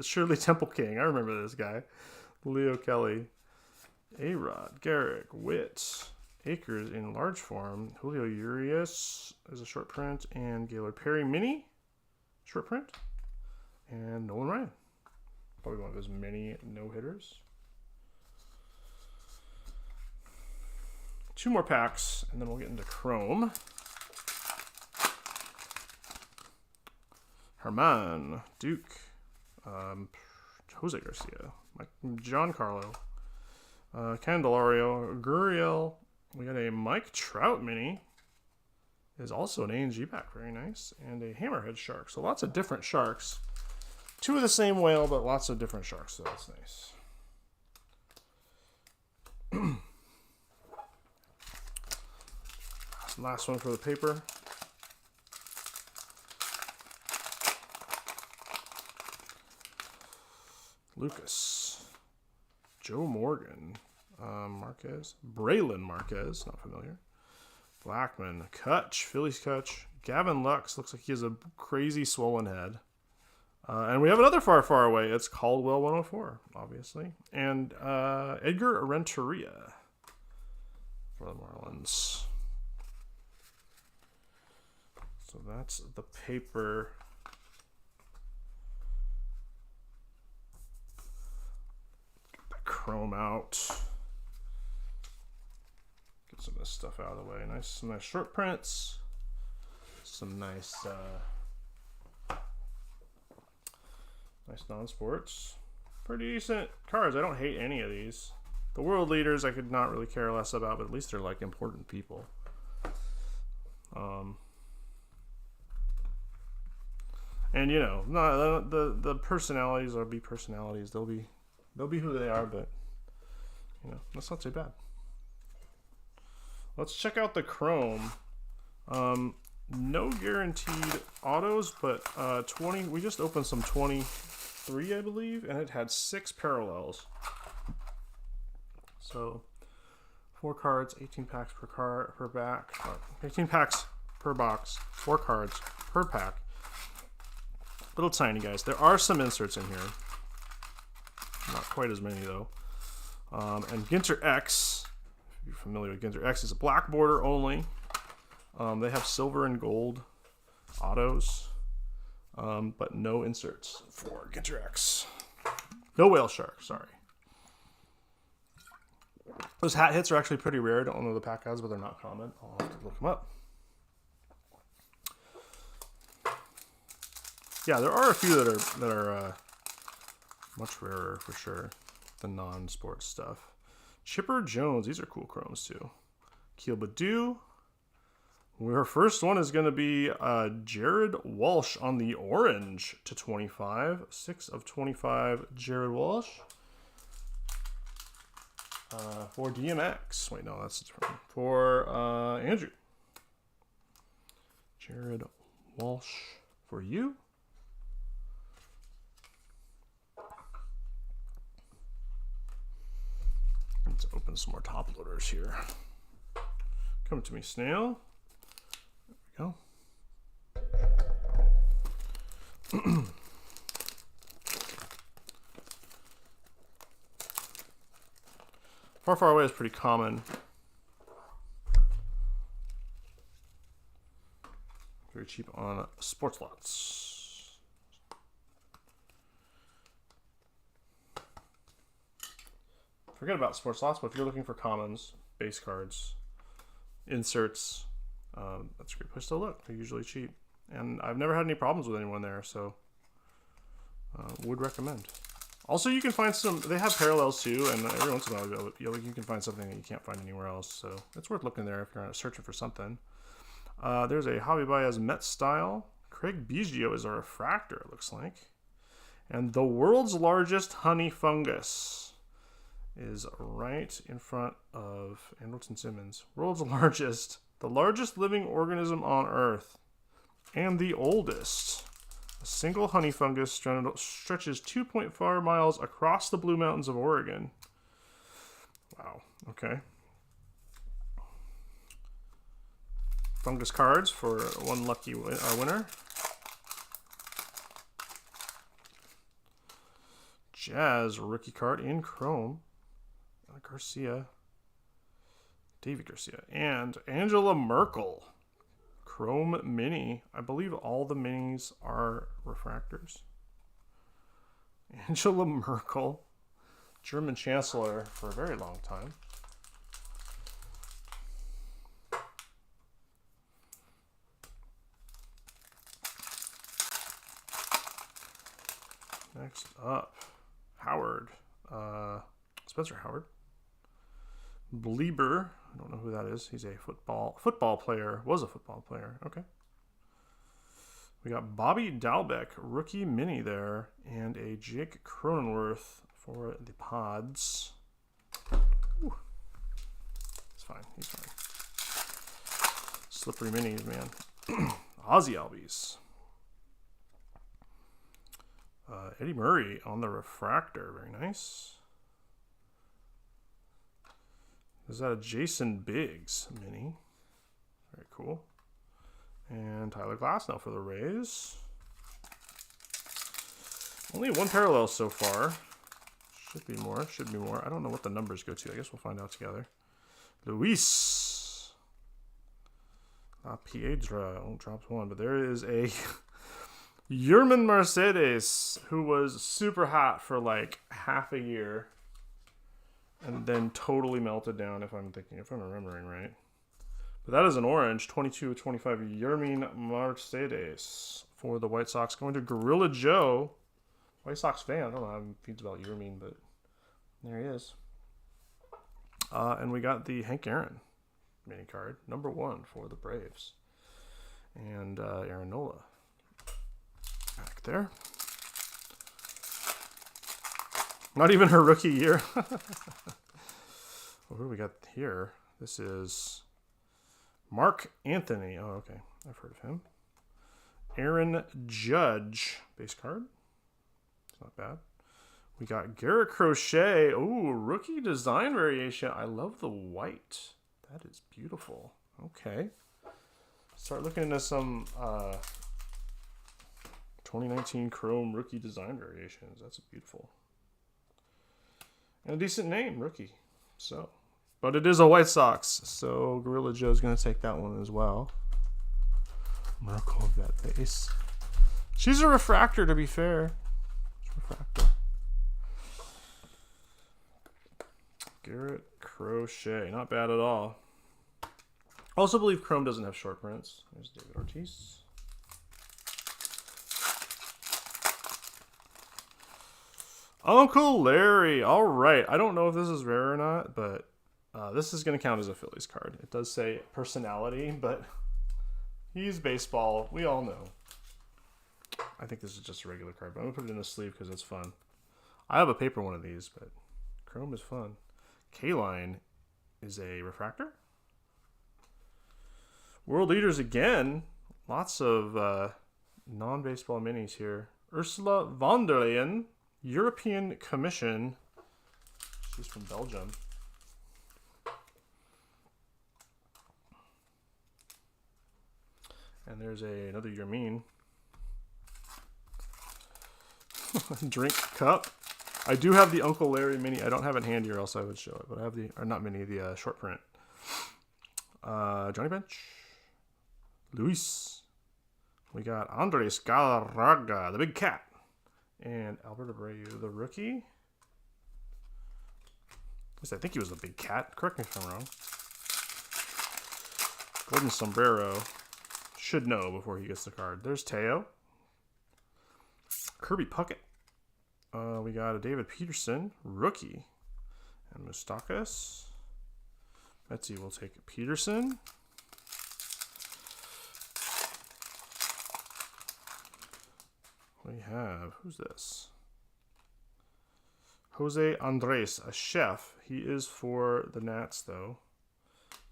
Shirley Temple King. I remember this guy. Leo Kelly. A-Rod. Garrick. Witt. Akers in large form. Julio Urias is a short print. And Gaylord Perry mini. Short print. And Nolan Ryan. Probably one of his many no-hitters. 2 more packs, and then we'll get into Chrome. Herman, Duke, Jose Garcia, John Carlo, Candelario, Gurriel. We got a Mike Trout mini. Is also an A&G pack, very nice, and a Hammerhead shark. So lots of different sharks. 2 of the same whale, but lots of different sharks, so that's nice. Last one for the paper. Lucas. Joe Morgan. Marquez. Braylon Marquez. Not familiar. Blackman. Kutch. Phillies Kutch. Gavin Lux. Looks like he has a crazy swollen head. And we have another far away. It's Caldwell 104, obviously. And Edgar Renteria for the Marlins. So that's the paper. Get the chrome out. Get some of this stuff out of the way. Some nice short prints. Some nice non-sports. Pretty decent cards. I don't hate any of these. The world leaders I could not really care less about, but at least they're like important people. And you know, the personalities will be personalities. They'll be who they are, but you know, that's not too bad. Let's check out the Chrome. No guaranteed autos, but 20. We just opened some 23, I believe, and it had 6 parallels. So 4 cards, 18 packs per back, 18 packs per box, 4 cards per pack. Little tiny guys. There are some inserts in here. Not quite as many though. And Ginter X, if you're familiar with Ginter X, is a black border only. They have silver and gold autos, but no inserts for Ginter X. No whale shark, sorry. Those hat hits are actually pretty rare. I don't know the pack has, but they're not common. I'll have to look them up. Yeah, there are a few that are much rarer for sure. The non-sports stuff. Chipper Jones. These are cool chromes too. Keel Badu. Our first one is going to be Jared Walsh on the orange to 25. 6 of 25. Jared Walsh. For DMX. Wait, no, that's different. For Andrew. Jared Walsh for you. Let's open some more top loaders here. Come to me, Snail. There we go. Far, Far Away is pretty common. Very cheap on sports lots. Forget about sports lots, but if you're looking for commons, base cards, inserts, that's a great place to look. They're usually cheap. And I've never had any problems with anyone there, so would recommend. Also, you can find some, they have parallels too, and every once in a while you can find something that you can't find anywhere else, so it's worth looking there if you're searching for something. There's a Hobby Bias Met style. Craig Biggio is a refractor, it looks like. And the world's largest honey fungus is right in front of Andrelton Simmons. World's largest, the largest living organism on Earth, and the oldest. A single honey fungus stretches 2.4 miles across the Blue Mountains of Oregon. Wow, okay. Fungus cards for one lucky winner. Jazz rookie card in chrome. Garcia. David Garcia. And Angela Merkel. Chrome Mini. I believe all the minis are refractors. Angela Merkel. German Chancellor for a very long time. Next up, Howard. Spencer Howard. Bleeber. I don't know who that is. He's a football player. Was a football player. Okay. We got Bobby Dalbeck, rookie mini there, and a Jake Cronenworth for the Pods. Ooh. It's fine. He's fine. Slippery minis, man. Ozzy Albies. Eddie Murray on the refractor. Very nice. Is that a Jason Biggs mini? Very cool. And Tyler Glasnow for the Rays. Only one parallel so far. Should be more. Should be more. I don't know what the numbers go to. I guess we'll find out together. Luis. La Piedra. Oh, drops one. But there is a Yerman Mercedes, who was super hot for like half a year. And then totally melted down, if I'm remembering right. But that is an orange, 22-25 Yermin Mercedes for the White Sox. Going to Gorilla Joe. White Sox fan. I don't know how he feels about Yermin, but there he is. And we got the Hank Aaron mini card, number 1 for the Braves. And Aaron Nola back there. Not even her rookie year. What do we got here? This is Mark Anthony. Oh, okay. I've heard of him. Aaron Judge. Base card. It's not bad. We got Garrett Crochet. Ooh, rookie design variation. I love the white. That is beautiful. Okay. Start looking into some 2019 Chrome rookie design variations. That's beautiful. And a decent name, rookie. So, but it is a White Sox, so Gorilla Joe's going to take that one as well. Merkel of that base. She's a refractor, to be fair. Refractor. Garrett Crochet, not bad at all. Also believe Chrome doesn't have short prints. There's David Ortiz. Uncle Larry. All right. I don't know if this is rare or not, but this is going to count as a Phillies card. It does say personality, but he's baseball. We all know. I think this is just a regular card, but I'm going to put it in a sleeve because it's fun. I have a paper one of these, but Chrome is fun. K-Line is a refractor. World Leaders again. Lots of non-baseball minis here. Ursula von der Leyen. European Commission. She's from Belgium. And there's another Yermin. Drink cup. I do have the Uncle Larry mini. I don't have it handy or else I would show it. But I have the, or not mini, the short print. Johnny Bench. Luis. We got Andres Galarraga, the big cat. And Alberto Abreu, the rookie. At least I think he was the big cat. Correct me if I'm wrong. Golden Sombrero. Should know before he gets the card. There's Teo. Kirby Puckett. We got a David Peterson, rookie. And Moustakas. Betsy will take Peterson. We have, who's this? Jose Andres, a chef. He is for the Nats, though.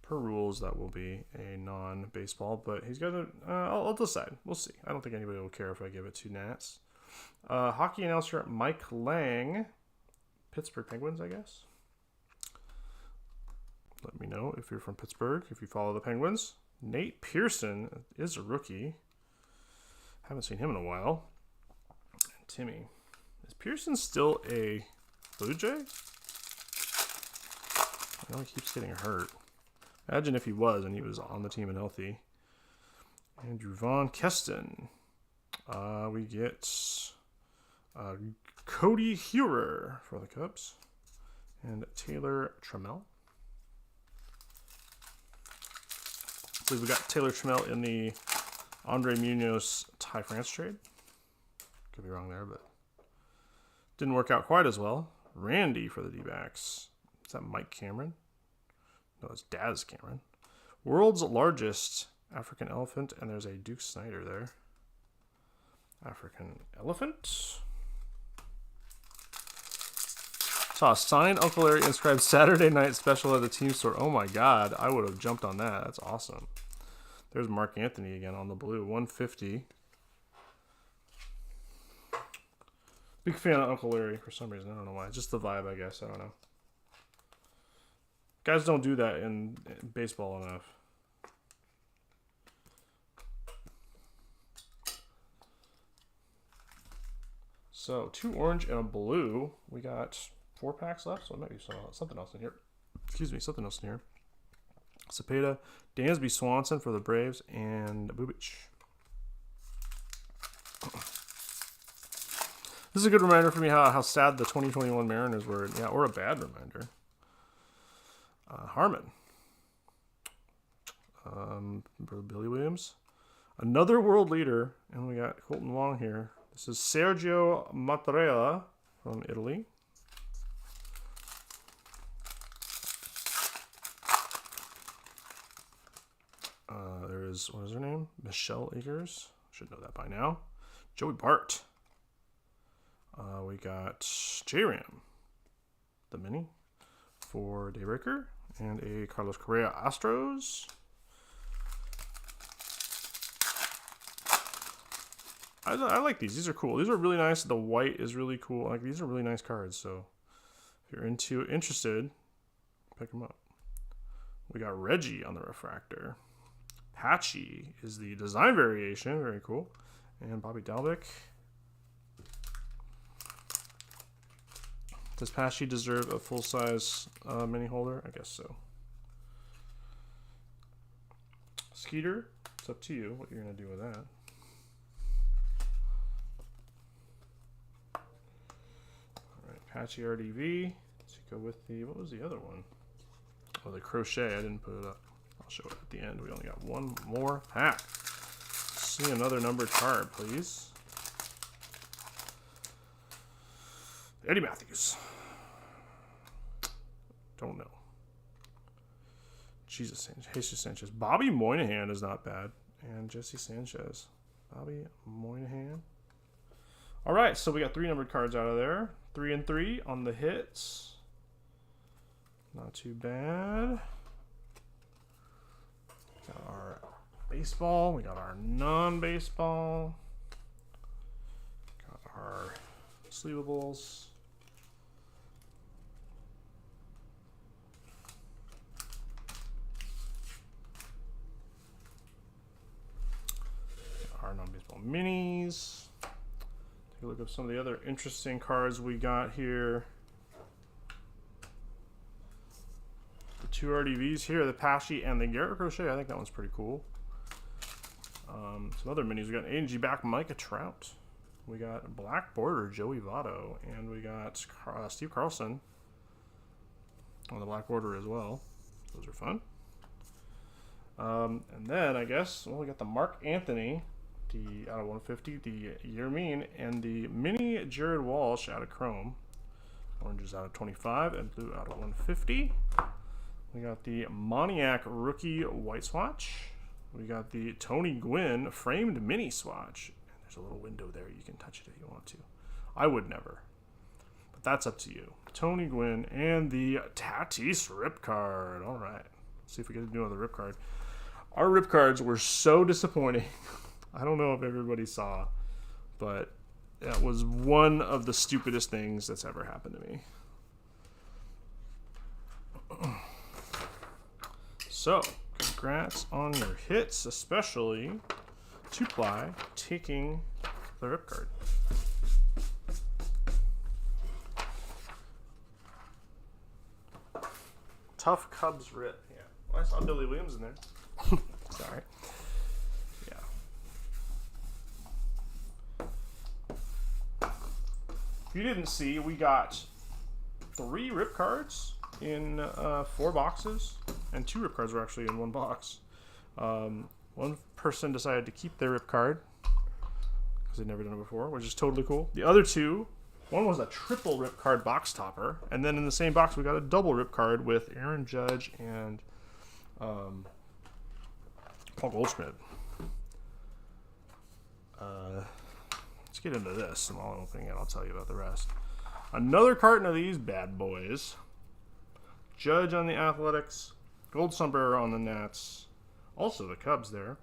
Per rules, that will be a non-baseball, but he's got a. I'll decide. We'll see. I don't think anybody will care if I give it to Nats. Hockey announcer Mike Lang, Pittsburgh Penguins, I guess. Let me know if you're from Pittsburgh, if you follow the Penguins. Nate Pearson is a rookie. Haven't seen him in a while. And Timmy. Is Pearson still a Blue Jay? I know he keeps getting hurt. Imagine if he was and he was on the team and healthy. Andrew Von Keston. We get Cody Heurer for the Cubs. And Taylor Trammell. I believe we got Taylor Trammell in the Andre Munoz Ty France trade. Could be wrong there, but didn't work out quite as well. Randy for the D-backs. Is that Mike Cameron? No, it's Daz Cameron. World's largest African elephant, and there's a Duke Snyder there. African elephant. Saw a signed Uncle Larry inscribed Saturday night special at the team store. Oh my God, I would have jumped on that. That's awesome. There's Mark Anthony again on the blue, 150. Big fan of Uncle Larry for some reason. I don't know why. Just the vibe, I guess. I don't know. Guys don't do that in baseball enough. So, 2 orange and a blue. We got 4 packs left, so it might be something else in here. Excuse me, something else in here. Cepeda, Dansby Swanson for the Braves, and Bubic. This is a good reminder for me how sad the 2021 Mariners were. Yeah, or a bad reminder. Harmon. Billy Williams. Another world leader, and we got Colton Wong here. This is Sergio Mattarella from Italy. There is, what is her name? Michelle Akers. Should know that by now. Joey Bart. We got J-Ram, the mini, for Daybreaker. And a Carlos Correa Astros. I like these. These are cool. These are really nice. The white is really cool. Like, these are really nice cards. So if you're interested, pick them up. We got Reggie on the refractor. Patchy is the design variation. Very cool. And Bobby Dalbec. Does Patchy deserve a full-size mini holder? I guess so. Skeeter, it's up to you what you're going to do with that. All right, Patchy RDV. Let's go with the, what was the other one? Oh, the crochet. I didn't put it up. I'll show it at the end. We only got one more pack. See another numbered card, please. Eddie Matthews. Don't know. Jesus Sanchez. Bobby Moynihan is not bad. And Jesse Sanchez. Bobby Moynihan. All right, so we got 3 numbered cards out of there. 3 and 3 on the hits. Not too bad. Got our baseball. We got our non-baseball. Got our sleevables. Our non-baseball minis. Take a look at some of the other interesting cards we got here. The 2 RDVs here, the Pesci and the Garrett Crochet. I think that one's pretty cool. Some other minis. We got A&G back Micah Trout. We got black border Joey Votto. And we got Steve Carlson on the black border as well. Those are fun. And then I guess, well, we got the Mark Anthony, the out of 150, the Yermin, and the mini Jared Walsh out of Chrome. Oranges out of 25 and blue out of 150. We got the Moniac rookie white swatch. We got the Tony Gwynn framed mini swatch. And there's a little window there. You can touch it if you want to. I would never. But that's up to you. Tony Gwynn and the Tatis rip card. All right. Let's see if we get to do another rip card. Our rip cards were so disappointing. I don't know if everybody saw, but that was one of the stupidest things that's ever happened to me. So, congrats on your hits, especially 2-ply taking the rip card. Tough Cubs rip. Yeah. Well, I saw Billy Williams in there. Sorry. Yeah. If you didn't see, we got 3 rip cards in 4 boxes, and 2 rip cards were actually in 1 box. One person decided to keep their rip card because they'd never done it before, which is totally cool. The other 2, one was a triple rip card box topper, and then in the same box we got a double rip card with Aaron Judge and Paul Goldschmidt. Let's get into this, and while I'm opening it, I'll tell you about the rest. Another carton of these bad boys. Judge on the Athletics, Gold Sombrero on the Nats, also the Cubs there.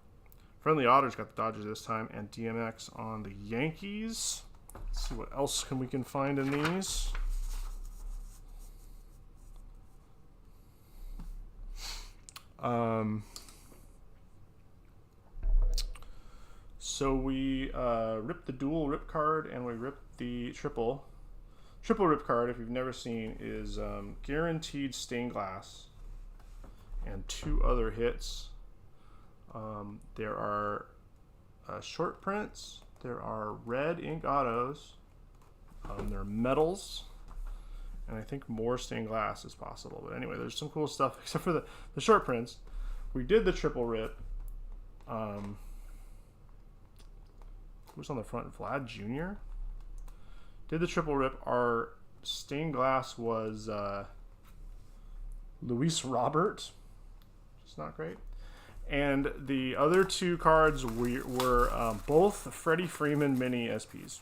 Friendly Otters got the Dodgers this time, and DMX on the Yankees. Let's see what else we can find in these. So we ripped the dual rip card, and we ripped the triple. Triple rip card, if you've never seen, is guaranteed stained glass and 2 other hits. There are short prints. There are red ink autos. There are metals. And I think more stained glass is possible. But anyway, there's some cool stuff, except for the short prints. We did the triple rip. Who's on the front? Vlad Jr.? Did the triple rip. Our stained glass was Luis Robert. It's not great. And the other 2 cards were both Freddie Freeman mini SPs.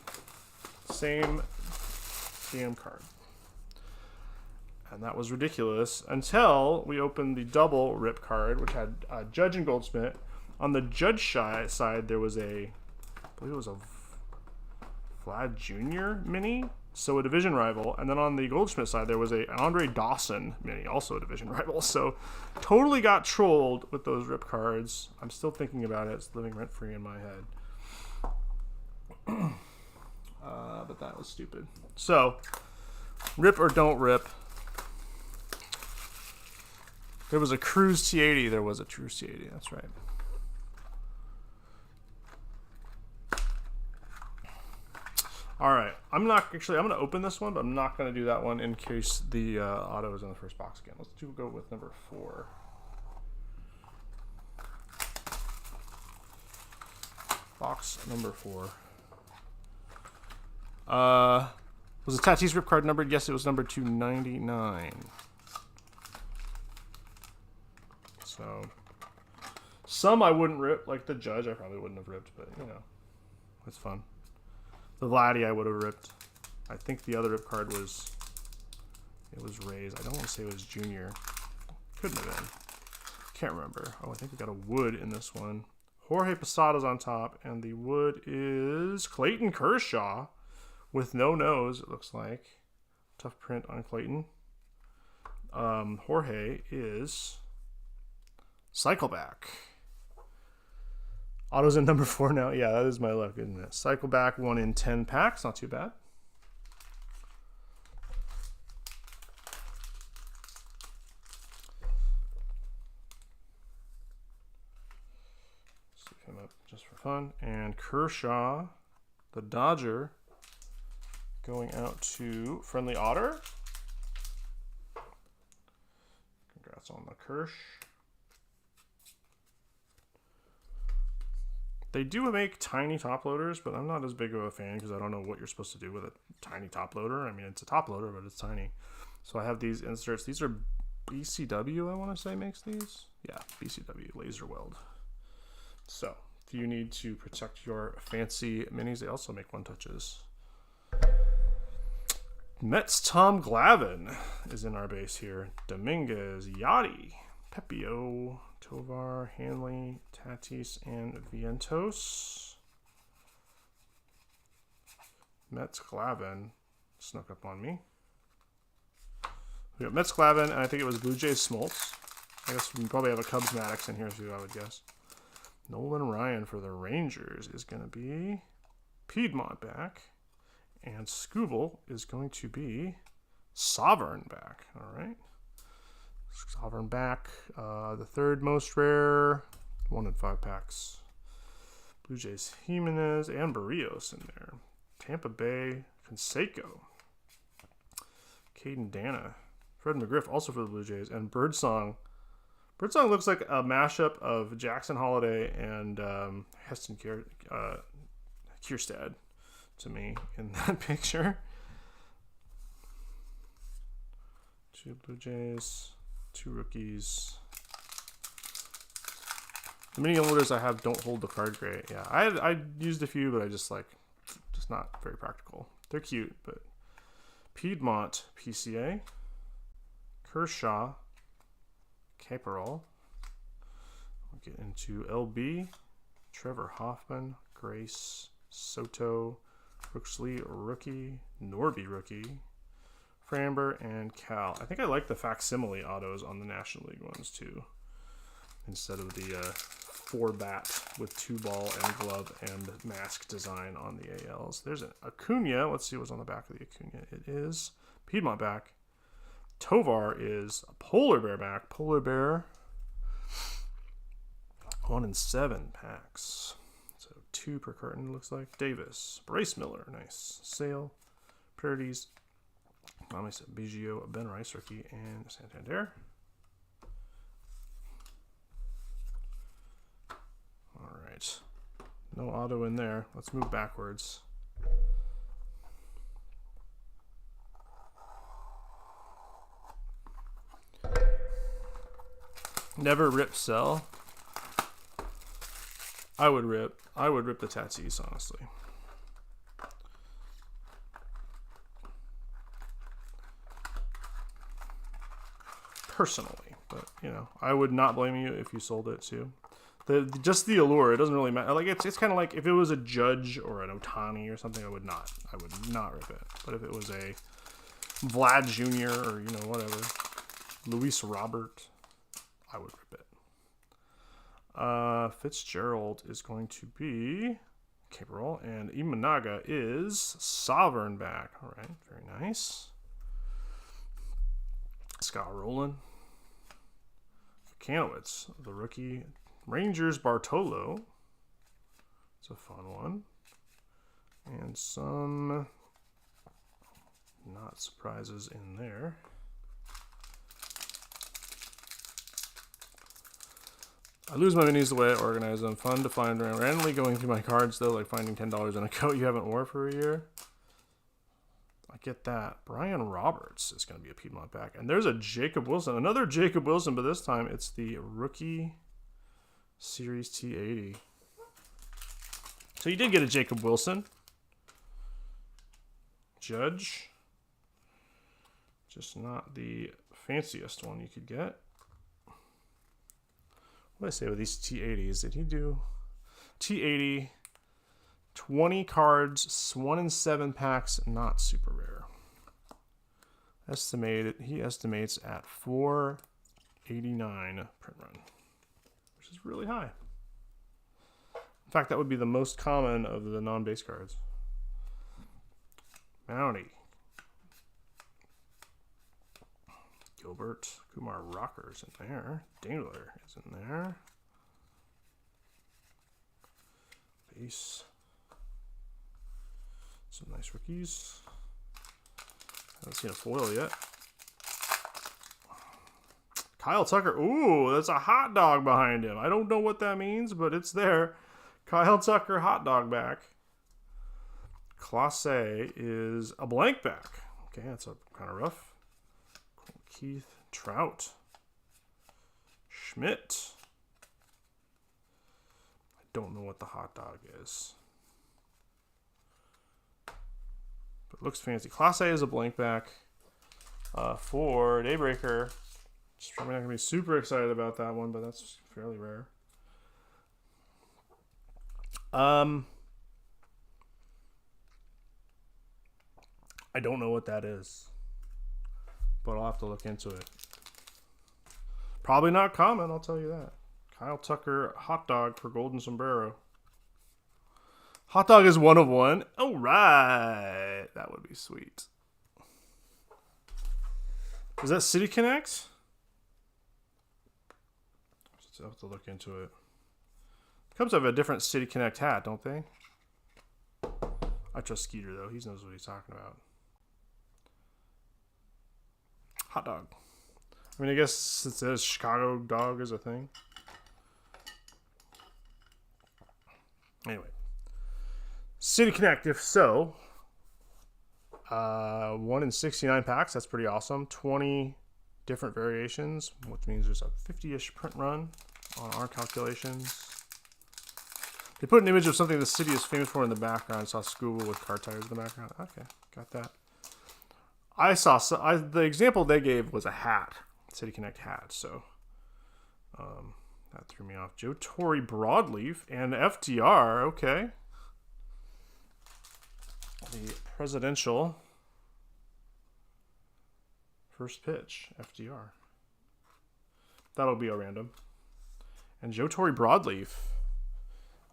Same damn card. And that was ridiculous until we opened the double rip card, which had Judge and Goldsmith. On the Judge side, there was I believe it was a Vlad Jr. mini, so a division rival. And then on the Goldschmidt side, there was a Andre Dawson mini, also a division rival. So totally got trolled with those rip cards. I'm still thinking about it. It's living rent-free in my head. But that was stupid. So, rip or don't rip. There was a Cruise T80. There was a Cruise T80. That's right. All right. I'm going to open this one, but I'm not going to do that one in case the auto is in the first box again. Let's go with number 4. Box number 4. Was the Tatis rip card numbered? Yes, it was number 299. So, some I wouldn't rip, like the Judge I probably wouldn't have ripped, but, you know, it's fun. The Vladdy I would have ripped. I think the other rip card was Rays. I don't want to say it was Junior. Couldn't have been. Can't remember. Oh, I think we got a Wood in this one. Jorge Posada's on top, and the Wood is Clayton Kershaw with no nose, it looks like. Tough print on Clayton. Jorge is Cycleback. Auto's in number 4 now. Yeah, that is my luck, isn't it? Cycle back 1 in 10 packs. Not too bad. Stick him up just for fun. And Kershaw, the Dodger, going out to Friendly Otter. Congrats on the Kersh. They do make tiny top loaders, but I'm not as big of a fan because I don't know what you're supposed to do with a tiny top loader. I mean, it's a top loader, but it's tiny. So I have these inserts. These are BCW, I want to say, makes these. Yeah, BCW, laser weld. So if you need to protect your fancy minis, they also make one touches. Mets Tom Glavine is in our base here. Dominguez, Yachty, Pepio, Tovar, Hanley, Tatis, and Vientos. Mets Glavine snuck up on me. We got Mets Glavine, and I think it was Blue Jays Smoltz. I guess we probably have a Cubs Maddox in here too, I would guess. Nolan Ryan for the Rangers is going to be Piedmont back. And Scooble is going to be Sovereign back. All right. Sovereign back. The third most rare. 1 in 5 packs. Blue Jays Jimenez and Barrios in there. Tampa Bay Canseco. Caden Dana. Fred McGriff also for the Blue Jays. And Birdsong. Birdsong looks like a mashup of Jackson Holiday and Heston Kierstad to me in that picture. 2 Blue Jays, 2 rookies. The mini loaders I have don't hold the card great. Yeah, I used a few, but I just not very practical. They're cute, but Piedmont PCA, Kershaw, Caparol. We'll get into LB, Trevor Hoffman, Grace, Soto, Brooksley rookie, Norby rookie, Framber, and Cal. I think I like the facsimile autos on the National League ones too, instead of the 4-bat with 2-ball and glove and mask design on the ALs. There's an Acuna. Let's see what's on the back of the Acuna. It is Piedmont back. Tovar is a Polar Bear back. Polar Bear. 1 in 7 packs. 2 per carton, looks like. Davis, Bryce Miller, nice. Sale, Purdy's, Biggio, Ben Rice, rookie, and Santander. All right. No auto in there. Let's move backwards. Never rip sell. I would rip the Tatis, honestly. Personally, but you know, I would not blame you if you sold it too. Just the allure, it doesn't really matter. Like it's kind of like if it was a Judge or an Ohtani or something, I would not rip it. But if it was a Vlad Jr. or whatever, Luis Robert, I would rip it. Fitzgerald is going to be Caparol, and Imanaga is Sovereign back. All right, very nice. Scott Rowland, Kanowitz, the rookie. Rangers Bartolo. It's a fun one, and some not surprises in there. I lose my minis the way I organize them. Fun to find randomly going through my cards, though, like finding $10 in a coat you haven't worn for a year. I get that. Brian Roberts is going to be a Piedmont back. And there's a Jacob Wilson. Another Jacob Wilson, but this time it's the rookie Series T80. So you did get a Jacob Wilson. Judge. Just not the fanciest one you could get. What did I say with these T80s? Did he do T80, 20 cards, 1 in 7 packs, not super rare. He estimates at 489 print run, which is really high. In fact, that would be the most common of the non-base cards. Mountie. Gilbert. Kumar Rocker's in there. Dangler is in there. Base. Some nice rookies. Haven't seen a foil yet. Kyle Tucker. Ooh, that's a hot dog behind him. I don't know what that means, but it's there. Kyle Tucker, hot dog back. Classe is a blank back. Okay, that's kind of rough. Keith Trout. Schmidt. I don't know what the hot dog is. But it looks fancy. Class A is a blank back for Daybreaker. Just probably not going to be super excited about that one, but that's fairly rare. I don't know what that is, but I'll have to look into it. Probably not common, I'll tell you that. Kyle Tucker, hot dog for Golden Sombrero. Hot dog is 1 of 1. All right, that would be sweet. Is that City Connect? I'll have to look into it. Cubs have a different City Connect hat, don't they? I trust Skeeter, though. He knows what he's talking about. Hot dog. I mean, I guess it says Chicago dog is a thing. Anyway. City Connect, if so. 1 in 69 packs. That's pretty awesome. 20 different variations, which means there's a 50-ish print run on our calculations. They put an image of something the city is famous for in the background. I saw Scuba with car tires in the background. Okay, got that. I saw the example they gave was a hat, City Connect hat. So that threw me off. Joe Torre Broadleaf and FDR. Okay, the presidential first pitch FDR. That'll be a random. And Joe Torre Broadleaf.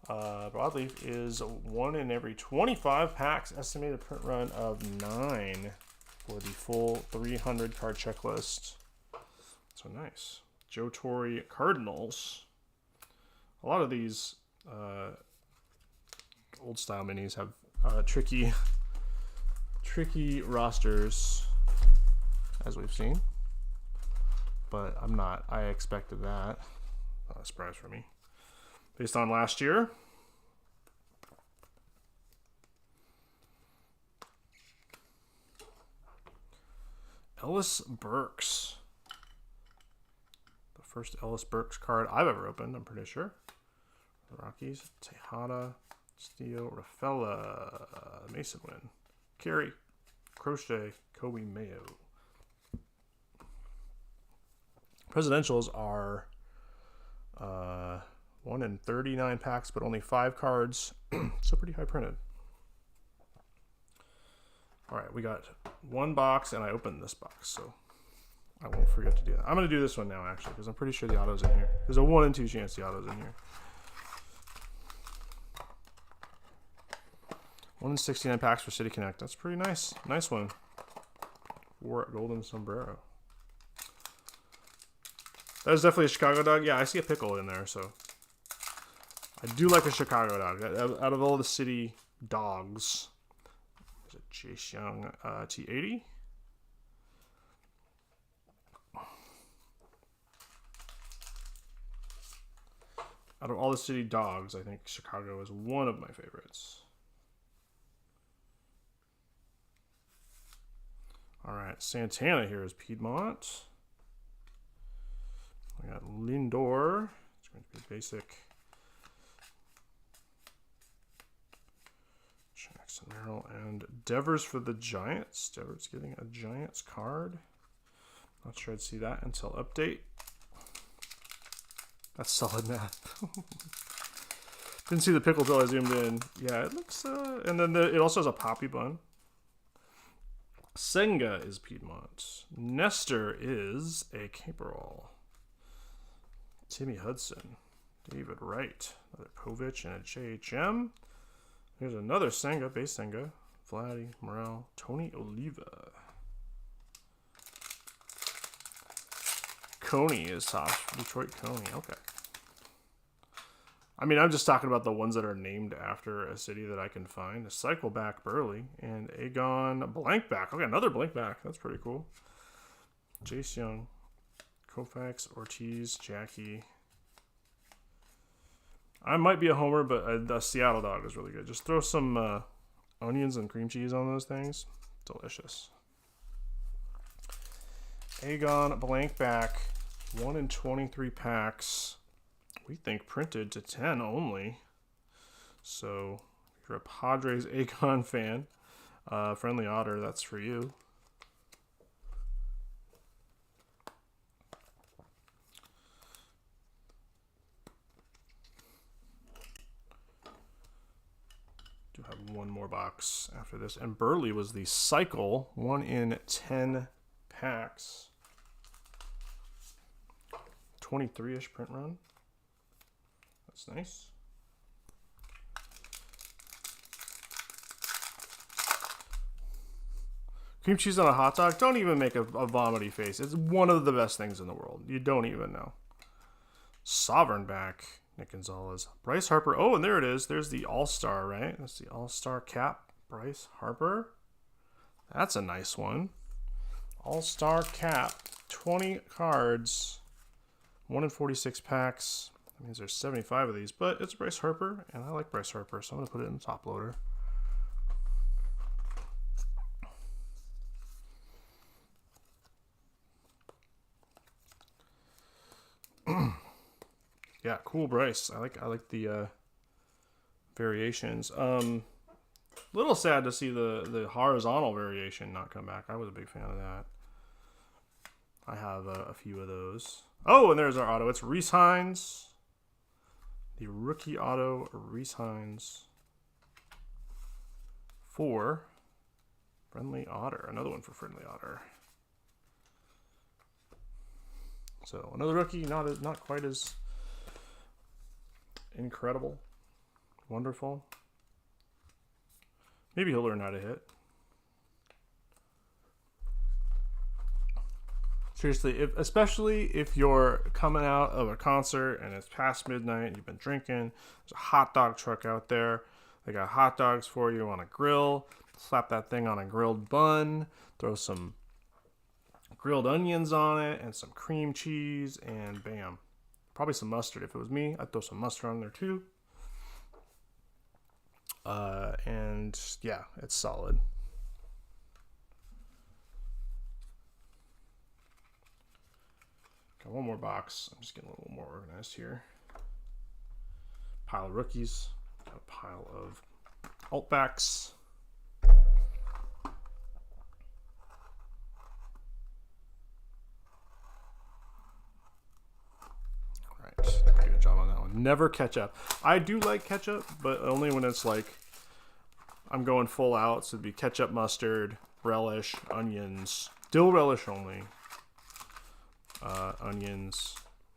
Broadleaf is 1 in every 25 packs. Estimated print run of 9 for the full 300 card checklist. So nice. Joe Torre Cardinals. A lot of these old style minis have tricky rosters, as we've seen. But I expected that. Not a surprise for me. Based on last year. Ellis Burks. The first Ellis Burks card I've ever opened, I'm pretty sure. The Rockies. Tejada. Castillo. Rafaela. Mason Wynn. Carey. Crochet. Kobe Mayo. Presidentials are 1 in 39 packs, but only 5 cards. So pretty high printed. All right, we got 1 box, and I opened this box, so I won't forget to do that. I'm going to do this one now, actually, because I'm pretty sure the auto's in here. There's a 1 in 2 chance the auto's in here. 1 in 69 packs for City Connect. That's pretty nice. Nice one. For Golden Sombrero. That is definitely a Chicago dog. Yeah, I see a pickle in there, so I do like a Chicago dog. Out of all the city dogs, is it Chase Young T80? Out of all the city dogs, I think Chicago is one of my favorites. All right, Santana here is Piedmont. I got Lindor. It's going to be basic. Jackson Merrill and Devers for the Giants. Devers getting a Giants card. Not sure I'd see that until update. That's solid math. Didn't see the pickle till I zoomed in. Yeah, it looks. And then it also has a poppy bun. Senga is Piedmont. Nestor is a Caperall. Timmy Hudson. David Wright. Another Povich and a JHM. Here's another Senga, base Senga. Vladdy, Morel, Tony Oliva. Coney is top. Detroit Coney. Okay. I mean, I'm just talking about the ones that are named after a city that I can find. A Cycleback Burley and Aegon Blankback. Okay, another Blankback. That's pretty cool. Jace Young, Koufax, Ortiz, Jackie. I might be a homer, but the Seattle Dog is really good. Just throw some onions and cream cheese on those things. Delicious. Aegon Blankback, 1 in 23 packs. We think printed to 10 only. So if you're a Padres Aegon fan, Friendly Otter, that's for you. Do have one more box after this. And Burley was the Cycle, 1 in 10 packs. 23-ish print run. That's nice. Cream cheese on a hot dog? Don't even make a vomity face. It's one of the best things in the world. You don't even know. Sovereign back. Nick Gonzalez. Bryce Harper. Oh, and there it is. There's the All-Star, right? That's the All-Star cap. Bryce Harper. That's a nice one. All-Star cap. 20 cards. 1 in 46 packs. That means there's 75 of these, but it's Bryce Harper, and I like Bryce Harper, so I'm going to put it in the top loader. Yeah, cool Bryce. I like the variations. Little sad to see the horizontal variation not come back. I was a big fan of that. I have a few of those. Oh, and there's our auto. It's Reese Hines. The rookie auto, Reese Hines. For Friendly Otter. Another one for Friendly Otter. So another rookie, not quite as incredible, wonderful. Maybe he'll learn how to hit. Seriously, especially if you're coming out of a concert and it's past midnight, you've been drinking, there's a hot dog truck out there. They got hot dogs for you on a grill. Slap that thing on a grilled bun. Throw some grilled onions on it and some cream cheese and bam. Probably some mustard. If it was me, I'd throw some mustard on there too. And yeah, it's solid. Got one more box. I'm just getting a little more organized here. Pile of rookies. Got a pile of altbacks. Alright, good job on that one. Never ketchup. I do like ketchup, but only when it's like I'm going full out. So it'd be ketchup, mustard, relish, onions. Dill relish only. Onions,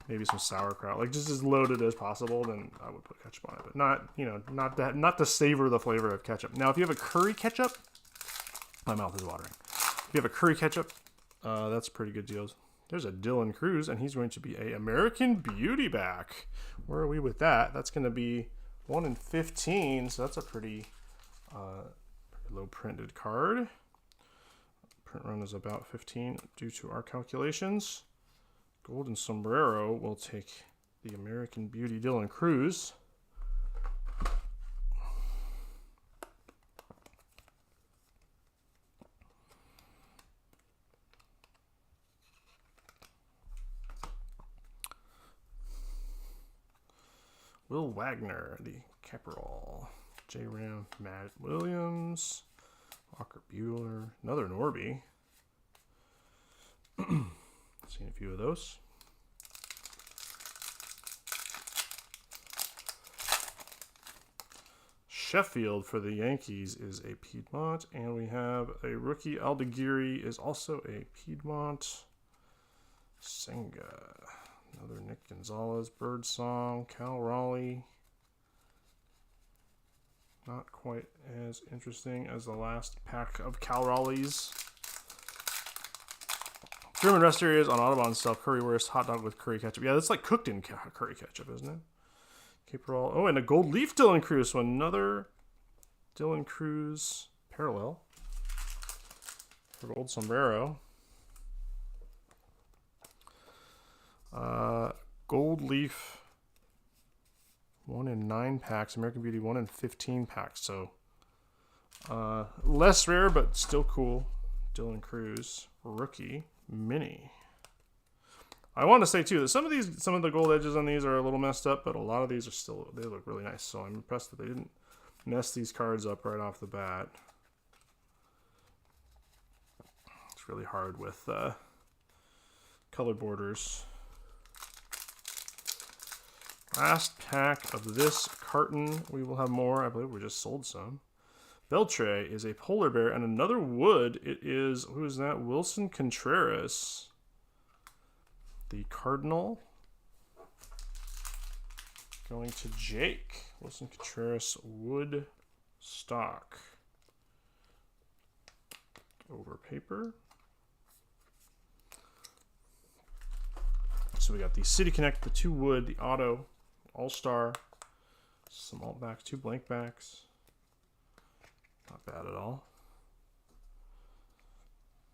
maybe some sauerkraut, like just as loaded as possible. Then I would put ketchup on it, but not to savor the flavor of ketchup. Now, if you have a curry ketchup, my mouth is watering. If you have a curry ketchup, that's pretty good deals. There's a Dylan Cruz, and he's going to be a American Beauty back. Where are we with that? That's going to be 1 in 15, so that's a pretty low printed card. Print run is about 15 due to our calculations. Golden Sombrero will take the American Beauty Dylan Cruz. Will Wagner, the Caparol. J-Ram, Matt Williams. Walker Buehler. Another Norby. Seen a few of those. Sheffield for the Yankees is a Piedmont, and we have a rookie Aldegiri is also a Piedmont. Senga, Another Nick Gonzalez, Birdsong, Cal Raleigh. Not quite as interesting as the last pack of Cal Raleighs. German rest areas on Audubon stuff. Currywurst, hot dog with curry ketchup. Yeah, that's like cooked in curry ketchup, isn't it? Caperall. Oh, and a gold leaf Dylan Cruz. So another Dylan Cruz parallel for gold sombrero. Gold leaf 1 in 9 packs. American Beauty 1 in 15 packs. So less rare, but still cool. Dylan Cruz rookie mini. I want to say too that some of the gold edges on these are a little messed up, but a lot of these are still, they look really nice. So I'm impressed that they didn't mess these cards up right off the bat. It's really hard with color borders. Last pack of this carton. We will have more. I believe we just sold some. Beltre is a polar bear and another wood. It is, who is that? Wilson Contreras. The Cardinal. Going to Jake. Wilson Contreras wood stock. Over paper. So we got the City Connect, the 2 wood, the auto, all-star, some alt backs, 2 blank backs. Not bad at all.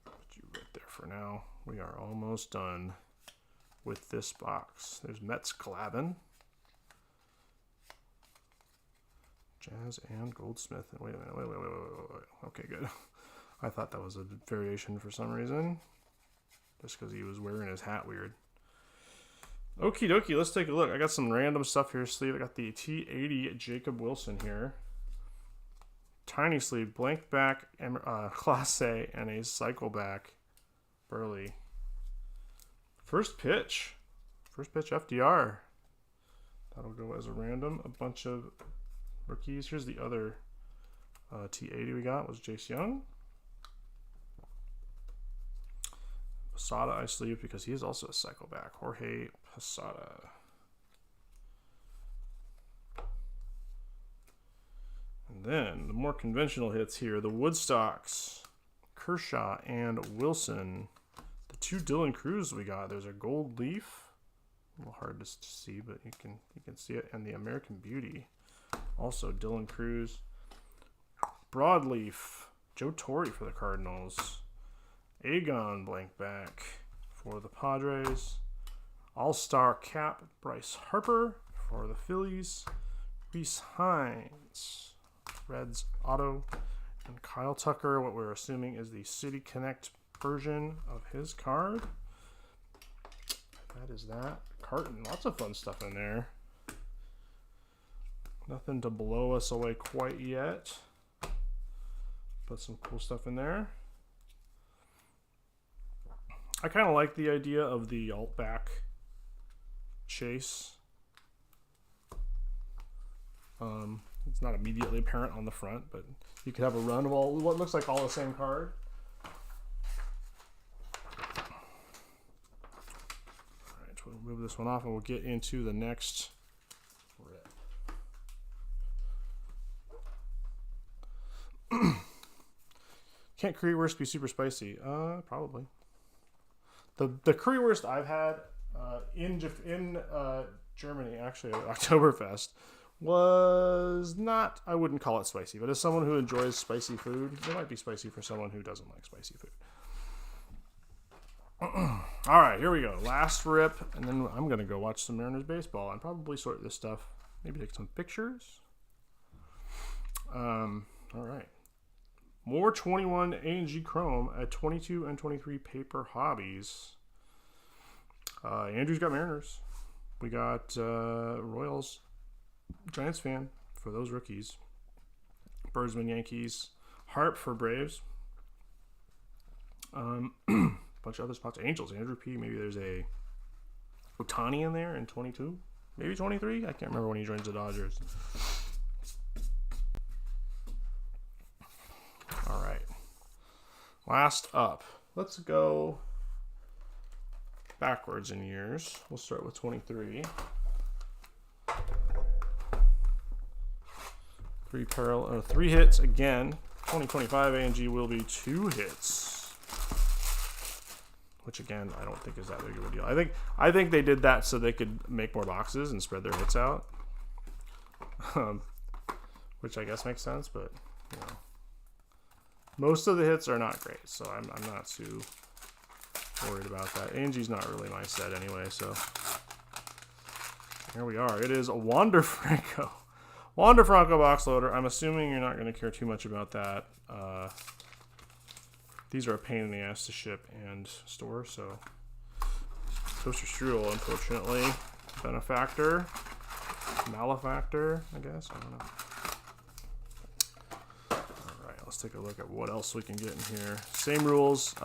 Put you right there for now. We are almost done with this box. There's Mets Glavin. Jazz and Goldsmith. Wait a minute. Wait. Okay, good. I thought that was a variation for some reason. Just because he was wearing his hat weird. Okie dokie, let's take a look. I got some random stuff here, sleeve. I got the T80 Jacob Wilson here. Tiny sleeve, blank back, Class A, and a cycle back, Burley. First pitch FDR. That'll go as a random. A bunch of rookies. Here's the other T80 we got, was Jace Young. Posada I sleeve because he is also a cycle back. Jorge Posada. And then the more conventional hits here, the Woodstocks, Kershaw and Wilson. The 2 Dylan Cruz we got. There's a gold leaf. A little hard to see, but you can see it. And the American Beauty. Also Dylan Cruz. Broadleaf. Joe Torre for the Cardinals. Agon blank back for the Padres. All-Star cap, Bryce Harper for the Phillies. Reese Hines, Reds auto. And Kyle Tucker, what we're assuming is the City Connect version of his card. That is that carton. Lots of fun stuff in there. Nothing to blow us away quite yet. But some cool stuff in there. I kind of like the idea of the alt back chase. It's not immediately apparent on the front, but you could have a run of all what looks like all the same card. All right, so we'll move this one off and we'll get into the next rip. Can't currywurst be super spicy? Probably. The currywurst I've had in Germany, actually at Oktoberfest, was not, I wouldn't call it spicy, but as someone who enjoys spicy food, it might be spicy for someone who doesn't like spicy food. All right, here we go. Last rip, and then I'm going to go watch some Mariners baseball and probably sort this stuff, maybe take some pictures. All right. More 21 A&G Chrome at 22 and 23 paper hobbies. Andrew's got Mariners. We got Royals. Giants fan for those rookies. Birdsman Yankees. Harp for Braves. Bunch of other spots. Angels. Andrew P. Maybe there's a Ohtani in there in 22. Maybe 23. I can't remember when he joins the Dodgers. All right. Last up. Let's go backwards in years. We'll start with 23. Three hits again. 2025 A&G will be 2 hits, which again I don't think is that big of a deal. I think they did that so they could make more boxes and spread their hits out, which I guess makes sense. But you know, most of the hits are not great, so I'm not too worried about that. A&G's not really my set anyway, so here we are. It is a Wander Franco. Wander Franco box loader. I'm assuming you're not going to care too much about that. These are a pain in the ass to ship and store, so Toaster Strudel, unfortunately. Benefactor. Malefactor, I guess. I don't know. Alright, let's take a look at what else we can get in here. Same rules.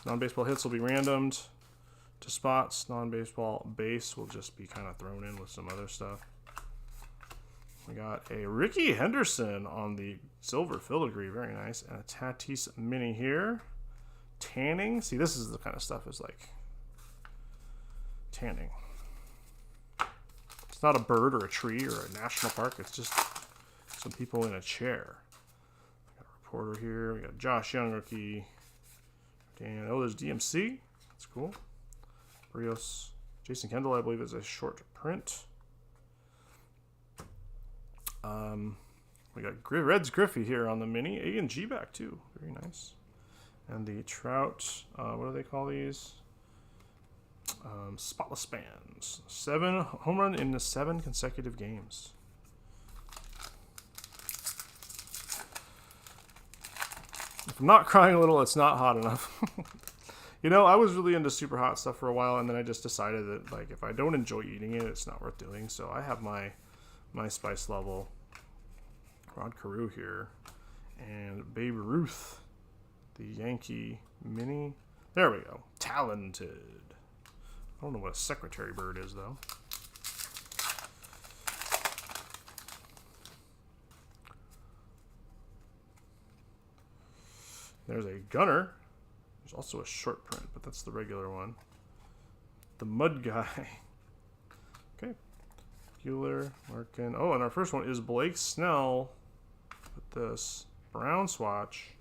Non-baseball hits will be randomed to spots. Non-baseball base will just be kind of thrown in with some other stuff. We got a Ricky Henderson on the silver filigree. Very nice. And a Tatis mini here. Tanning. See, this is the kind of stuff is like tanning. It's not a bird or a tree or a national park. It's just some people in a chair. We got a reporter here. We got Josh Young rookie. And oh, there's DMC. That's cool. Rios. Jason Kendall, I believe, is a short print. We got Reds Griffey here on the mini. A&G back too. Very nice. And the Trout, what do they call these? Spotless bands. 7 home run in the 7 consecutive games. If I'm not crying a little, it's not hot enough. You know, I was really into super hot stuff for a while, and then I just decided that, like, if I don't enjoy eating it, it's not worth doing. So I have my spice level. Rod Carew here. And Babe Ruth, the Yankee mini. There we go. Talented. I don't know what a secretary bird is, though. There's a Gunner. There's also a short print, but that's the regular one. The Mud Guy. Okay. Bueller, Larkin. Oh, and our first one is Blake Snell with this brown swatch.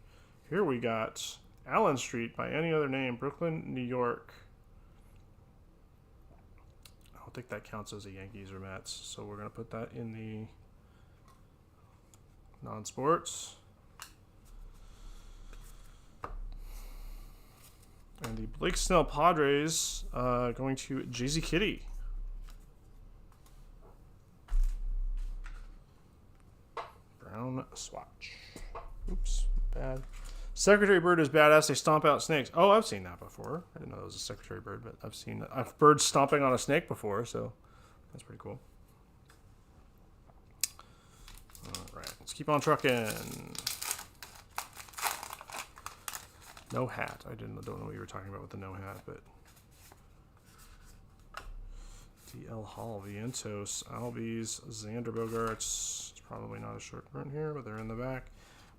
Here we got Allen Street by any other name, Brooklyn, New York. I don't think that counts as a Yankees or Mets, so we're going to put that in the non-sports. And the Blake Snell Padres going to Jay-Z Kitty. Brown swatch. Oops, bad. Secretary bird is badass. They stomp out snakes. Oh, I've seen that before. I didn't know it was a secretary bird, but I've birds stomping on a snake before, so that's pretty cool. All right, let's keep on trucking. No hat. I don't know what you were talking about with the no hat, but DL Hall, Vientos, Albies, Xander Bogaerts. It's probably not a short print here, but they're in the back.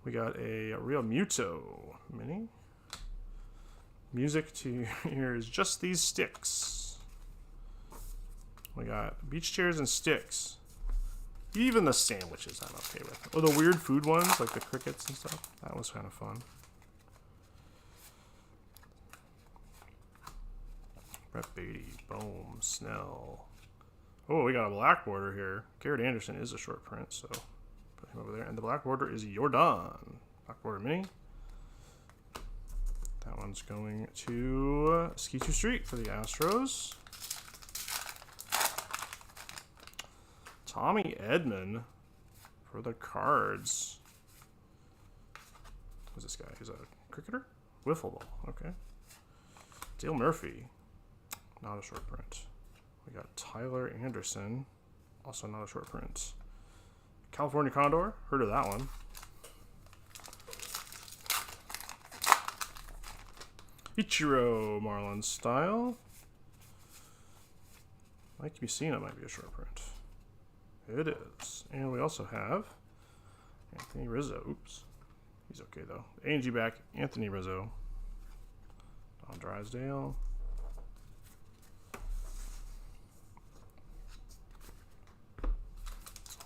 We got a Real Muto mini. Music to here is Just These Sticks. We got beach chairs and sticks. Even the sandwiches I'm okay with. Oh, the weird food ones, like the crickets and stuff. That was kind of fun. Brett Beatty, Bohm, Snell. Oh, we got a black border here. Garrett Anderson is a short print, so put him over there. And the black border is Jordan. Black border mini. That one's going to Skeeter Street for the Astros. Tommy Edman for the Cards. Who's this guy? He's a cricketer? Wiffle ball. Okay. Dale Murphy. Not a short print. We got Tyler Anderson. Also not a short print. California Condor. Heard of that one. Ichiro Marlins style. Mike Mussina might be a short print. It is. And we also have Anthony Rizzo. Oops. He's okay, though. A&G back. Anthony Rizzo. Don Drysdale.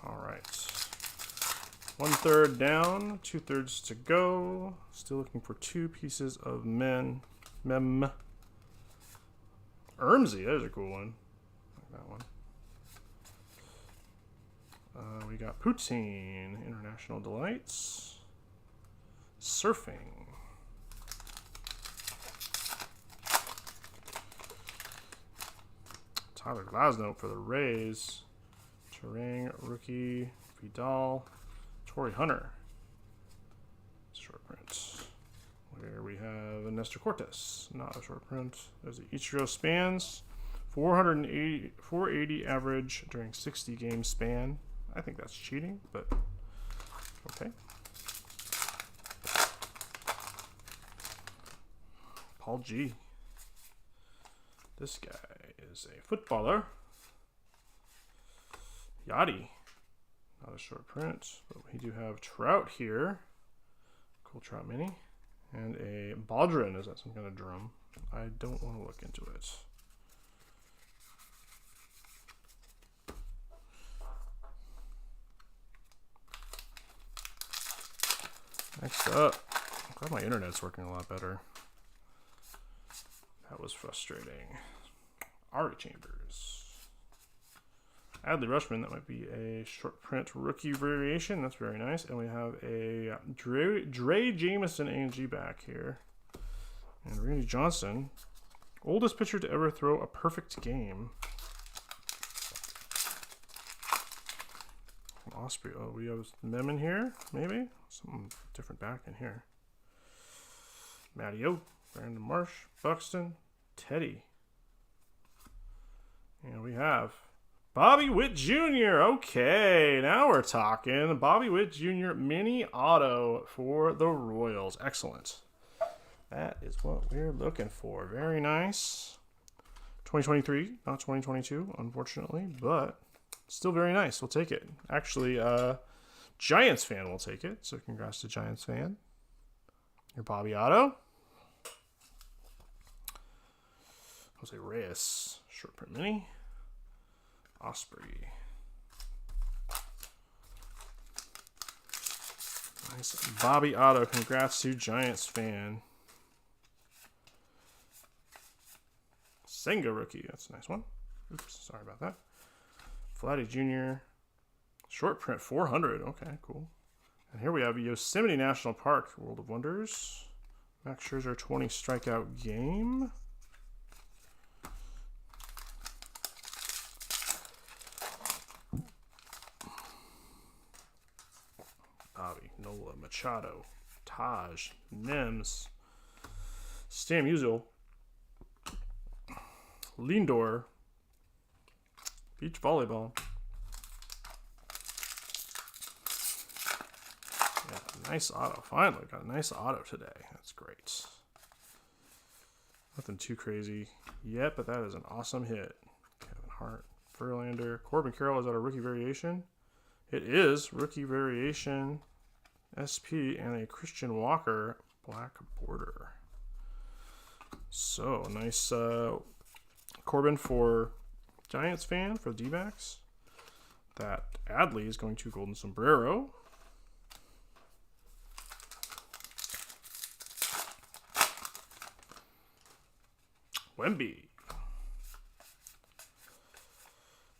All right. 1/3 down, 2/3 to go. Still looking for 2 pieces of Mem. Ermsey, that is a cool one. Like that one. We got Poutine, International Delights. Surfing. Tyler Glasnow for the Rays. Terang, rookie. Vidal. Torrey Hunter. Short print. Where we have a Nestor Cortes. Not a short print. There's the Ichiro Spans. 480 average during 60 game span. I think that's cheating, but okay. Paul G. This guy is a footballer. Yachty. Not a short print, but we do have Trout here. Cool Trout mini. And a Baldwin. Is that some kind of drum? I don't want to look into it. Next up, I'm glad my internet's working a lot better. That was frustrating. Ari Chambers. Adley Rushman, that might be a short print rookie variation. That's very nice. And we have a Dre Jameson A&G back here. And Randy Johnson, oldest pitcher to ever throw a perfect game. Osprey. Oh, we have Mem in here, maybe? Something different back in here. Matty O, Brandon Marsh, Buxton, Teddy. And we have Bobby Witt Jr. Okay, now we're talking. Bobby Witt Jr. mini auto for the Royals. Excellent. That is what we're looking for. Very nice. 2023, not 2022, unfortunately, but still very nice. We'll take it. Actually, Giants fan will take it. So congrats to Giants fan. Your Bobby Otto. Jose Reyes, short print mini. Osprey. Nice Bobby Otto. Congrats to Giants fan. Senga rookie. That's a nice one. Oops, sorry about that. Vladdy Jr. Short print 400. Okay, cool. And here we have Yosemite National Park, World of Wonders. Max Scherzer 20 strikeout game. Bobby, Nola, Machado, Taj, Nems, Stan Musial, Lindor, Beach Volleyball. Yeah, nice auto. Finally got a nice auto today. That's great. Nothing too crazy yet, but that is an awesome hit. Kevin Hart, Verlander, Corbin Carroll. Is that a rookie variation? It is rookie variation, SP, and a Christian Walker black border. So nice Corbin for Giants fan for the D-backs. That Adley is going to Golden Sombrero. Wemby.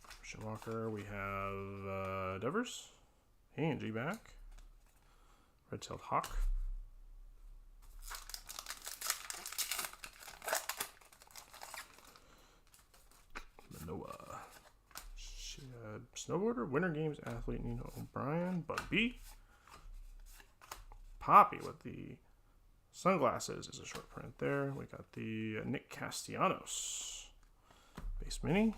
Christian Walker. We have Devers. A&G back. Red-tailed Hawk. Manoa. Snowboarder, Winter Games athlete Nino O'Brien. Bud B. Poppy with the sunglasses is a short print there. We got the Nick Castellanos base mini.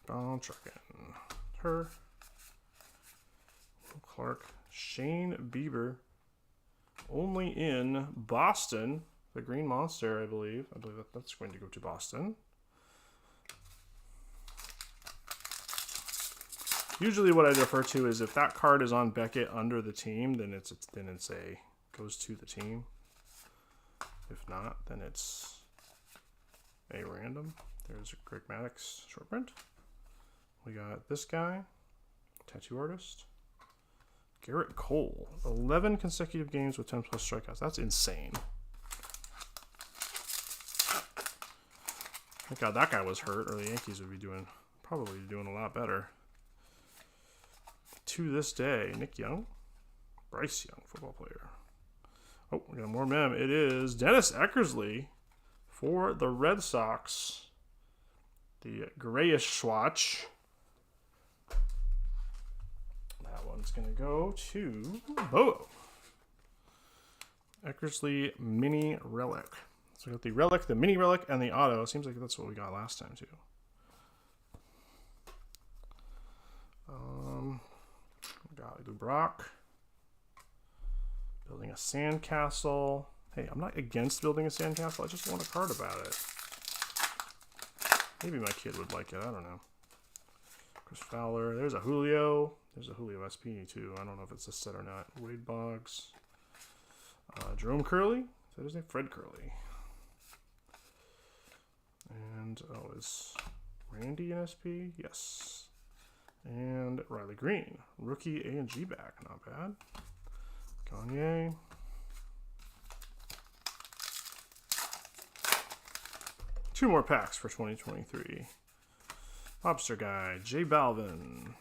Donald Truckin. Her. Clark. Shane Bieber. Only in Boston. The Green Monster, I believe. I believe that's going to go to Boston. Usually what I refer to is if that card is on Beckett under the team, then it's goes to the team. If not, then it's A random. There's Greg Maddux short print. We got this guy, tattoo artist. Garrett Cole, 11 consecutive games with 10 plus strikeouts. That's insane. Thank God that guy was hurt, or the Yankees would be probably doing a lot better. To this day, Nick Young, Bryce Young, football player. Oh, we got more mem. It is Dennis Eckersley for the Red Sox. The grayish swatch. That one's going to go to Bo. Eckersley mini relic. So we got the relic, the mini relic, and the auto. Seems like that's what we got last time too. We got Ybrb. Building a sandcastle. Hey, I'm not against building a sandcastle. I just want a card about it. Maybe my kid would like it. I don't know. Chris Fowler. There's a Julio. There's a Julio SP too. I don't know if it's a set or not. Wade Boggs. Jerome Curley. Is that his name? Fred Curley. And, oh, is Randy an SP? Yes. And Riley Green. Rookie A and G back. Not bad. Gagne. Two more packs for 2023. Lobster Guy. J Balvin.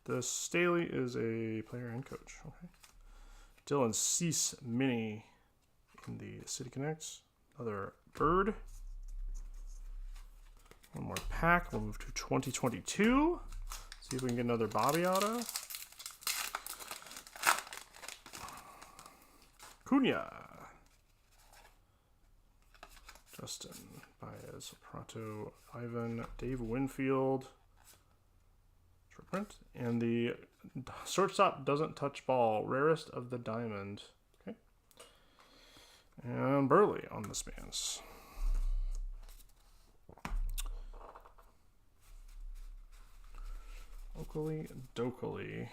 The Staley is a player and coach. Okay. Dylan Cease mini in the City Connects. Another Bird. One more pack. We'll move to 2022. See if we can get another Bobby auto. Cunha. Justin Baez, Prato, Ivan, Dave Winfield. Short print. And the shortstop doesn't touch ball. Rarest of the diamond. Okay. And Burley on the spans. Oakley, Dokley.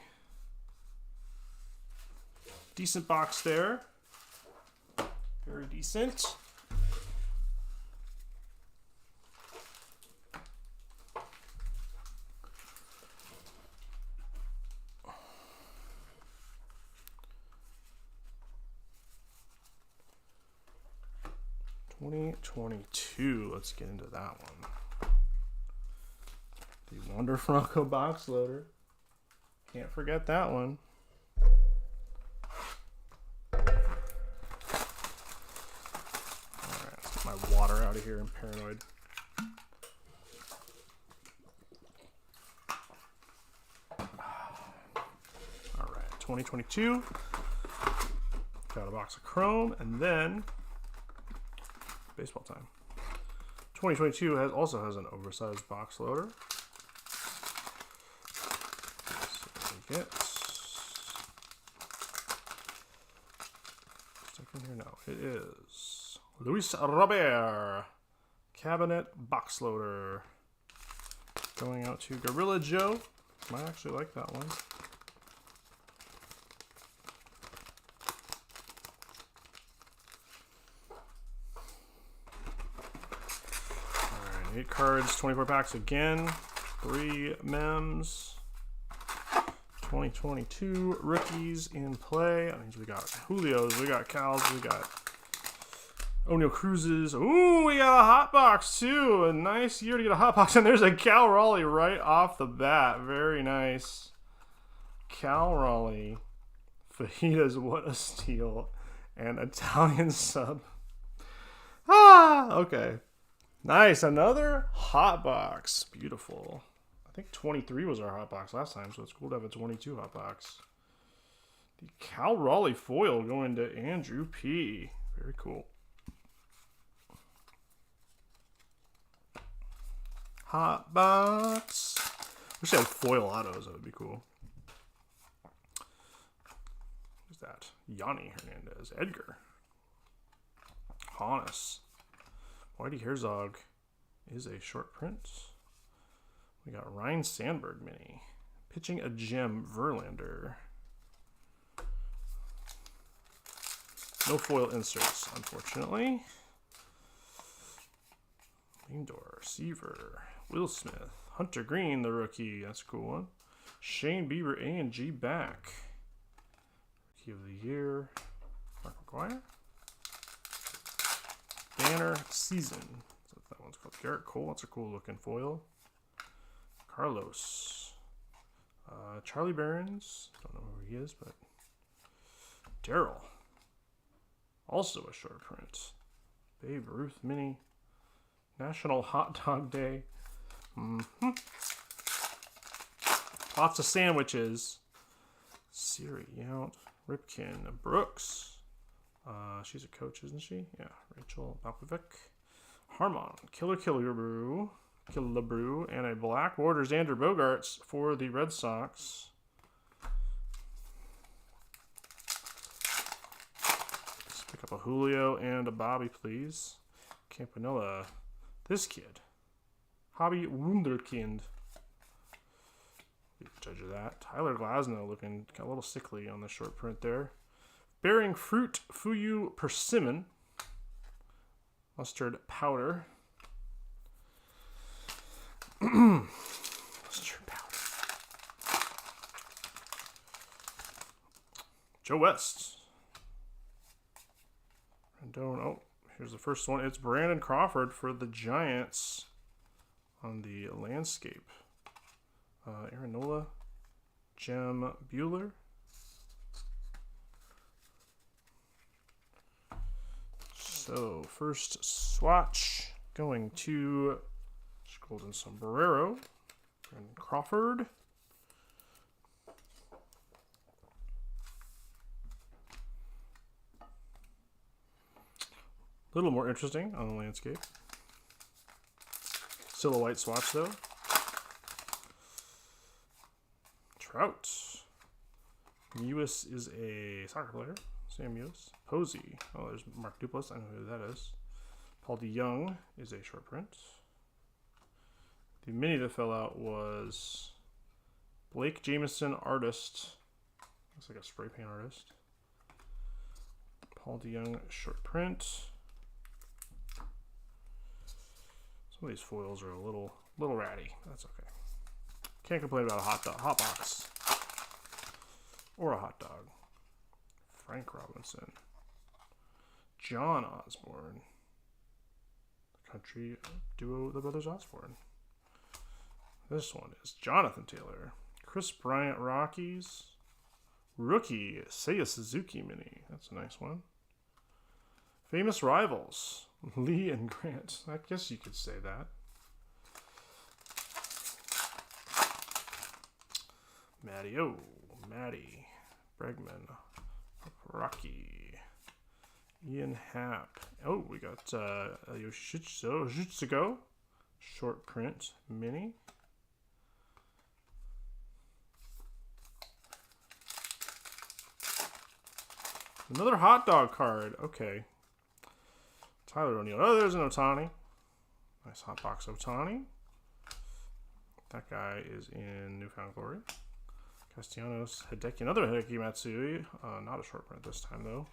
Decent box there. Very decent. $20.22. Let's get into that one. The Wonder Franco box loader. Can't forget that one. Alright, let's get my water out of here. I'm paranoid. Alright, 2022. Got a box of Chrome, and then baseball time. 2022 also has an oversized box loader. Get stuck in here now. It is Luis Robert cabinet box loader going out to Gorilla Joe. Might actually like that one. All right, 8 cards, 24 packs again. 3 mems. 2022 rookies in play. That means we got Julio's, we got Cal's, we got O'Neal Cruz's. Ooh, we got a hot box too. A nice year to get a hot box. And there's a Cal Raleigh right off the bat. Very nice. Cal Raleigh. Fajitas, what a steal. And Italian sub. Ah, okay. Nice. Another hot box. Beautiful. I think 23 was our hot box last time, so it's cool to have a 22 hot box. The Cal Raleigh foil going to Andrew P. Very cool. Hot box. Wish I had foil autos. That would be cool. Who's that? Yanni Hernandez. Edgar. Hannes. Whitey Herzog is a short print. We got Ryan Sandberg mini. Pitching a gem, Verlander. No foil inserts, unfortunately. Lindor, Seaver, Will Smith, Hunter Green, the rookie. That's a cool one. Shane Bieber, A&G back. Rookie of the year. Mark McGuire. Banner season. That's what that one's called. Garrett Cole. That's a cool looking foil. Carlos. Charlie Barons. Don't know who he is, but Daryl. Also a short print. Babe Ruth mini. National Hot Dog Day. Lots of sandwiches. Siri out. Ripken. Brooks. She's a coach, isn't she? Yeah. Rachel Balkovic. Harmon. Ybrb. And a black Waters Andrew Bogarts for the Red Sox. Let's pick up a Julio and a Bobby, please. Campanella. This kid. Hobby Wunderkind. Be the judge of that. Tyler Glasnow looking a little sickly on the short print there. Bearing Fruit Fuyu Persimmon. Mustard Powder. Mustard Powder. Joe West. Rendon. Oh, here's the first one. It's Brandon Crawford for the Giants on the landscape. Aaron Nola. Jem Bueller. So, first swatch going to Golden Sombrero. Brandon Crawford. A little more interesting on the landscape. Still a white swatch though. Trout. Mewis is a soccer player. Sam Mewis. Posey. Oh, there's Mark Duplass. I know who that is. Paul DeYoung is a short print. The mini that fell out was Blake Jameson, artist. Looks like a spray paint artist. Paul DeYoung, short print. Some of these foils are a little ratty. That's okay. Can't complain about a hot box or a hot dog. Frank Robinson, John Osborne, the country duo, the Brothers Osborne. This one is Jonathan Taylor, Chris Bryant, Rockies, rookie Seiya Suzuki mini. That's a nice one. Famous Rivals, Lee and Grant. I guess you could say that. Maddie, Bregman, Rocky, Ian Happ. Oh, we got Yoshitsugo, short print mini. Another hot dog card. Okay. Tyler O'Neill. Oh, there's an Ohtani. Nice hot box Ohtani. That guy is in Newfound Glory. Castellanos, Hideki. Another Hideki Matsui. Not a short print this time, though.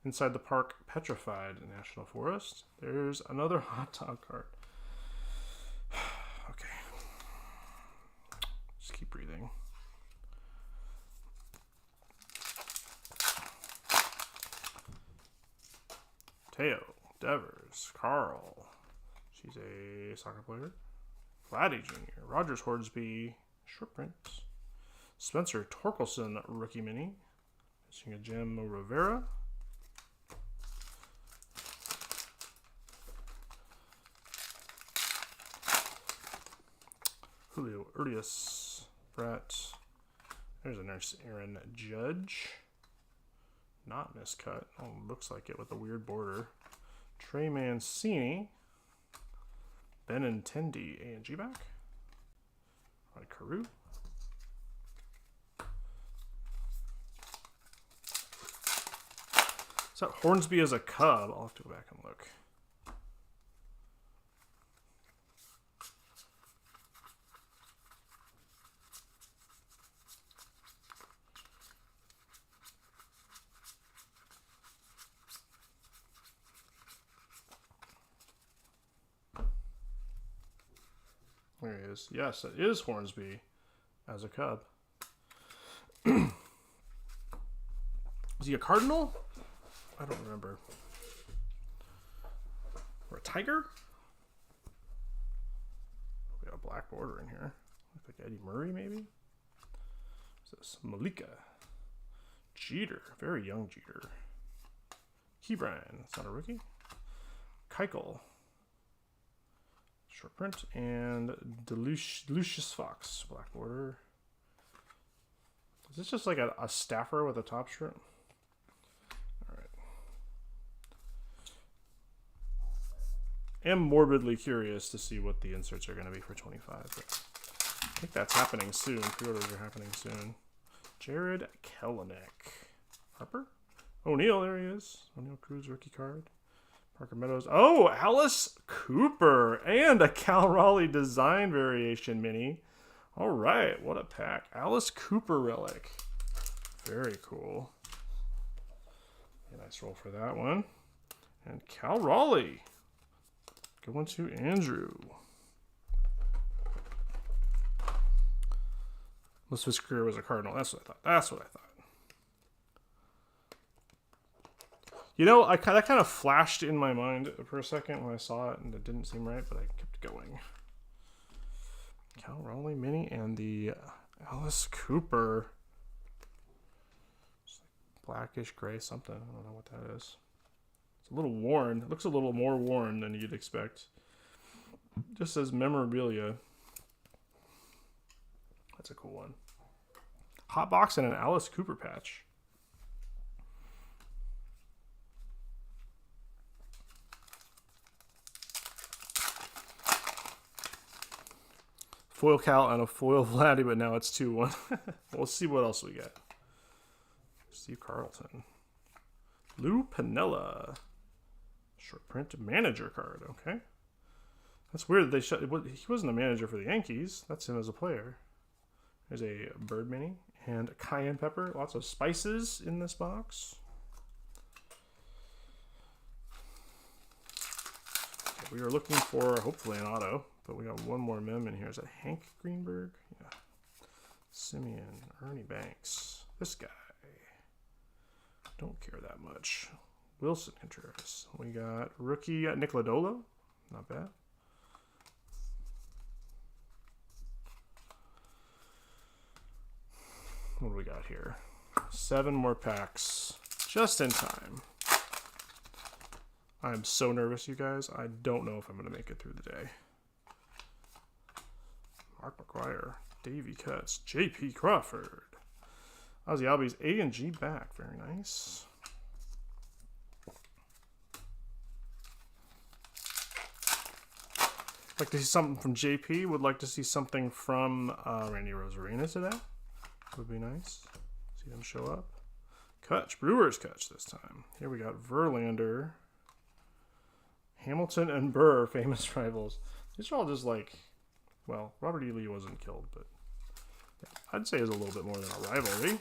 Inside the Park, Petrified National Forest. There's another hot dog card. Okay. Just keep breathing. Teo, Devers, Carl. She's a soccer player. Vladdy Jr., Rogers Hordsby, short print. Spencer Torkelson, rookie mini. Missing a Jim Rivera. Julio Urias, Brett. There's a nurse, Aaron Judge. Not miscut. Oh, looks like it with a weird border. Trey Mancini. Benintendi, A&G back. Right, Carew. Is that Hornsby as a Cub? I'll have to go back and look. There he is. Yes, it is Hornsby as a Cub. Is he a Cardinal? I don't remember. Or a Tiger? We got a black border in here. Looks like Eddie Murray, maybe? What's this? Malika. Jeter. Very young Jeter. Keybrand. That's not a rookie. Keuchel. Short print. And Lucius Fox. Black border. Is this just like a staffer with a top strip? Alright. I'm morbidly curious to see what the inserts are going to be for 25. But I think that's happening soon. Pre-orders are happening soon. Jared Kelenic. Harper? O'Neal, there he is. O'Neal Cruz rookie card. Parker Meadows. Oh, Alice Cooper. And a Cal Raleigh design variation mini. All right, what a pack. Alice Cooper relic. Very cool. A nice roll for that one. And Cal Raleigh. Going to Andrew. Most of his career was a Cardinal. That's what I thought. That's what I thought. You know, that kind of flashed in my mind for a second when I saw it, and it didn't seem right, but I kept going. Cal Raleigh mini and the Alice Cooper. It's like blackish gray something. I don't know what that is. It's a little worn. It looks a little more worn than you'd expect. Just says memorabilia. That's a cool one. Hot box and an Alice Cooper patch. Foil Cal and a foil Vladdy, but now it's 2-1. We'll see what else we get. Steve Carlton. Lou Piniella. Short print manager card. Okay. That's weird. He wasn't a manager for the Yankees. That's him as a player. There's a bird mini and a cayenne pepper. Lots of spices in this box. Okay, we are looking for hopefully an auto. But we got one more mem in here. Is that Hank Greenberg? Yeah. Simeon, Ernie Banks. This guy. Don't care that much. Wilson Contreras. We got rookie Nick Lodolo. Not bad. What do we got here? 7 more packs. Just in time. I'm so nervous, you guys. I don't know if I'm going to make it through the day. Mark McGuire, Davey Cuts, J.P. Crawford. Ozzy Albies A and G back. Very nice. Like to see something from JP. Would like to see something from Randy Rosarina today. Would be nice. See them show up. Kutch. Brewers Kutch this time. Here we got Verlander. Hamilton and Burr, famous rivals. These are all just like... Well, Robert E. Lee wasn't killed, but I'd say it's a little bit more than a rivalry.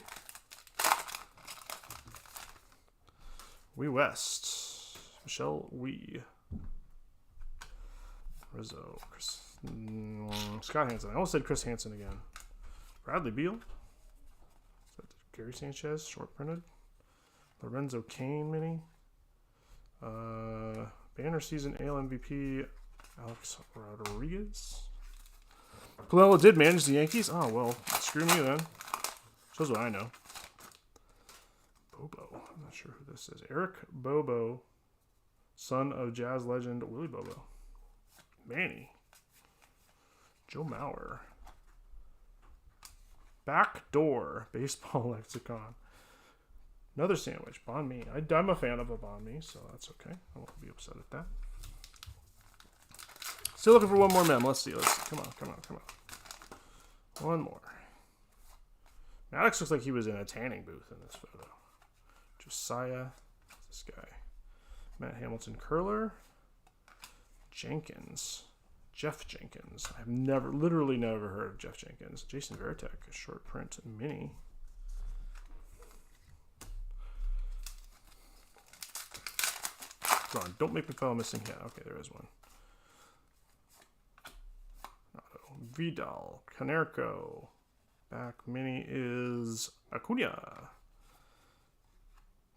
Wee West. Michelle Wee. Rizzo. Scott Hansen. I almost said Chris Hansen again. Bradley Beal. Gary Sanchez, short printed. Lorenzo Cain mini. Banner season AL MVP Alex Rodriguez. Piniella did manage the Yankees. Oh, well, screw me then. Shows what I know. Bobo. I'm not sure who this is. Eric Bobo, son of jazz legend Willie Bobo. Manny. Joe Mauer. Backdoor baseball lexicon. Another sandwich. Banh mi. I'm a fan of a banh mi, so that's okay. I won't be upset at that. Still looking for one more mem. Let's see. Come on. One more. Maddox looks like he was in a tanning booth in this photo. Josiah. This guy. Matt Hamilton curler. Jenkins. Jeff Jenkins. I've literally never heard of Jeff Jenkins. Jason Varitek, a short print mini. Come on, don't make me fall missing yet. Okay, there is one. Auto. Vidal, Canerco. Back mini is Acuna.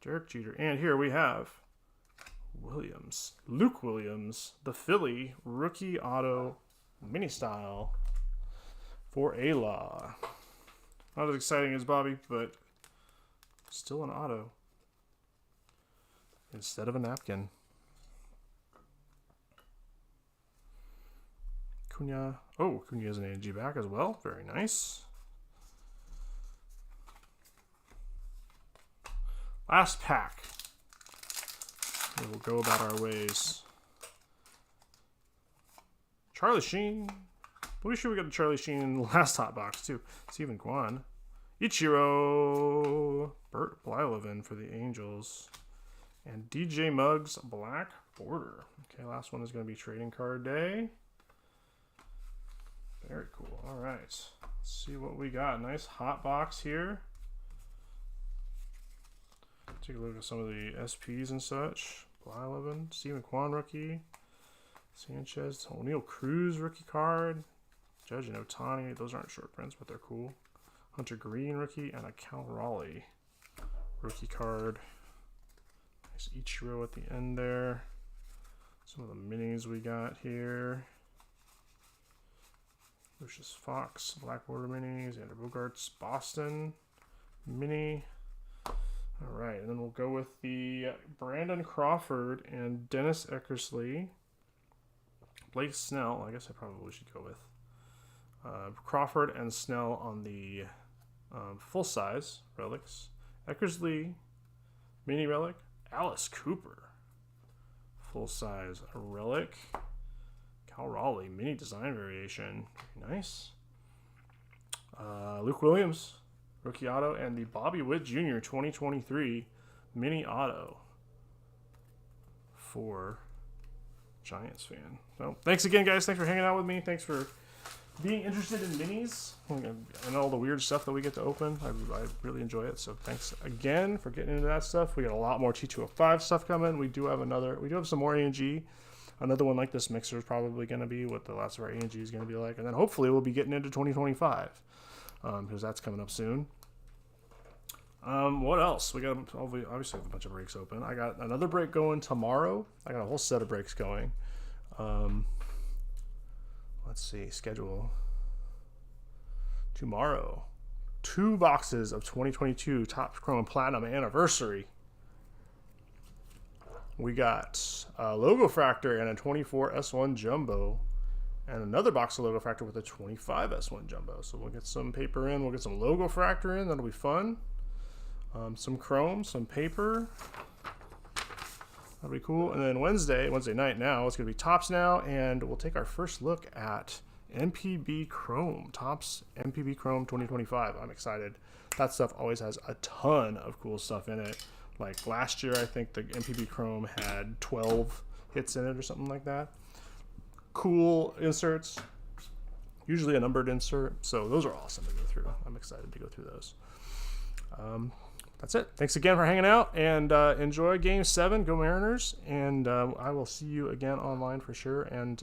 Derek Jeter. And here we have Williams. Luke Williams, the Philly rookie auto mini style for A-Law. Not as exciting as Bobby, but still an auto instead of a napkin. Cunha. Oh, Cunha has an AG back as well. Very nice. Last pack. We will go about our ways. Charlie Sheen. Pretty sure we got a Charlie Sheen in the last hot box too. Stephen Kwan. Ichiro. Bert Blyleven for the Angels. And DJ Muggs black border. Okay, last one is going to be trading card day. Very cool. All right. Let's see what we got. Nice hot box here. Take a look at some of the SPs and such. Blyleven, Stephen Kwan rookie. Sanchez, O'Neal Cruz rookie card. Judge and Otani. Those aren't short prints, but they're cool. Hunter Green rookie and a Cal Raleigh rookie card. Nice Ichiro at the end there. Some of the minis we got here. Lucius Fox, Black Border minis. Xander Bogaerts, Boston mini. All right, and then we'll go with the Brandon Crawford and Dennis Eckersley. Blake Snell, I guess I probably should go with. Crawford and Snell on the full-size relics. Eckersley, mini relic. Alice Cooper, full-size relic. Cal Raleigh, mini design variation. Very nice. Luke Williams, rookie auto, and the Bobby Witt Jr. 2023 mini auto for Giants fan. So thanks again, guys. Thanks for hanging out with me. Thanks for being interested in minis and all the weird stuff that we get to open. I really enjoy it. So thanks again for getting into that stuff. We got a lot more T205 stuff coming. We do have some more A&G. Another one like this mixer is probably going to be what the last of our A&G is going to be like. And then hopefully we'll be getting into 2025 because that's coming up soon. What else? We got obviously have a bunch of breaks open. I got another break going tomorrow. I got a whole set of breaks going. Let's see, schedule. Tomorrow, 2 boxes of 2022 Topps Chrome Platinum Anniversary. We got a Logo Fractor and a 24 S1 Jumbo. And another box of Logo Fractor with a 25 S1 Jumbo. So we'll get some paper in. We'll get some Logo Fractor in. That'll be fun. Some chrome, some paper. That'll be cool. And then Wednesday night now, it's going to be Topps now. And we'll take our first look at MPB Chrome. Topps MPB Chrome 2025. I'm excited. That stuff always has a ton of cool stuff in it. Like last year, I think the MPB Chrome had 12 hits in it or something like that. Cool inserts. Usually a numbered insert. So those are awesome to go through. I'm excited to go through those. That's it. Thanks again for hanging out, and enjoy Game 7. Go Mariners, and I will see you again online for sure. And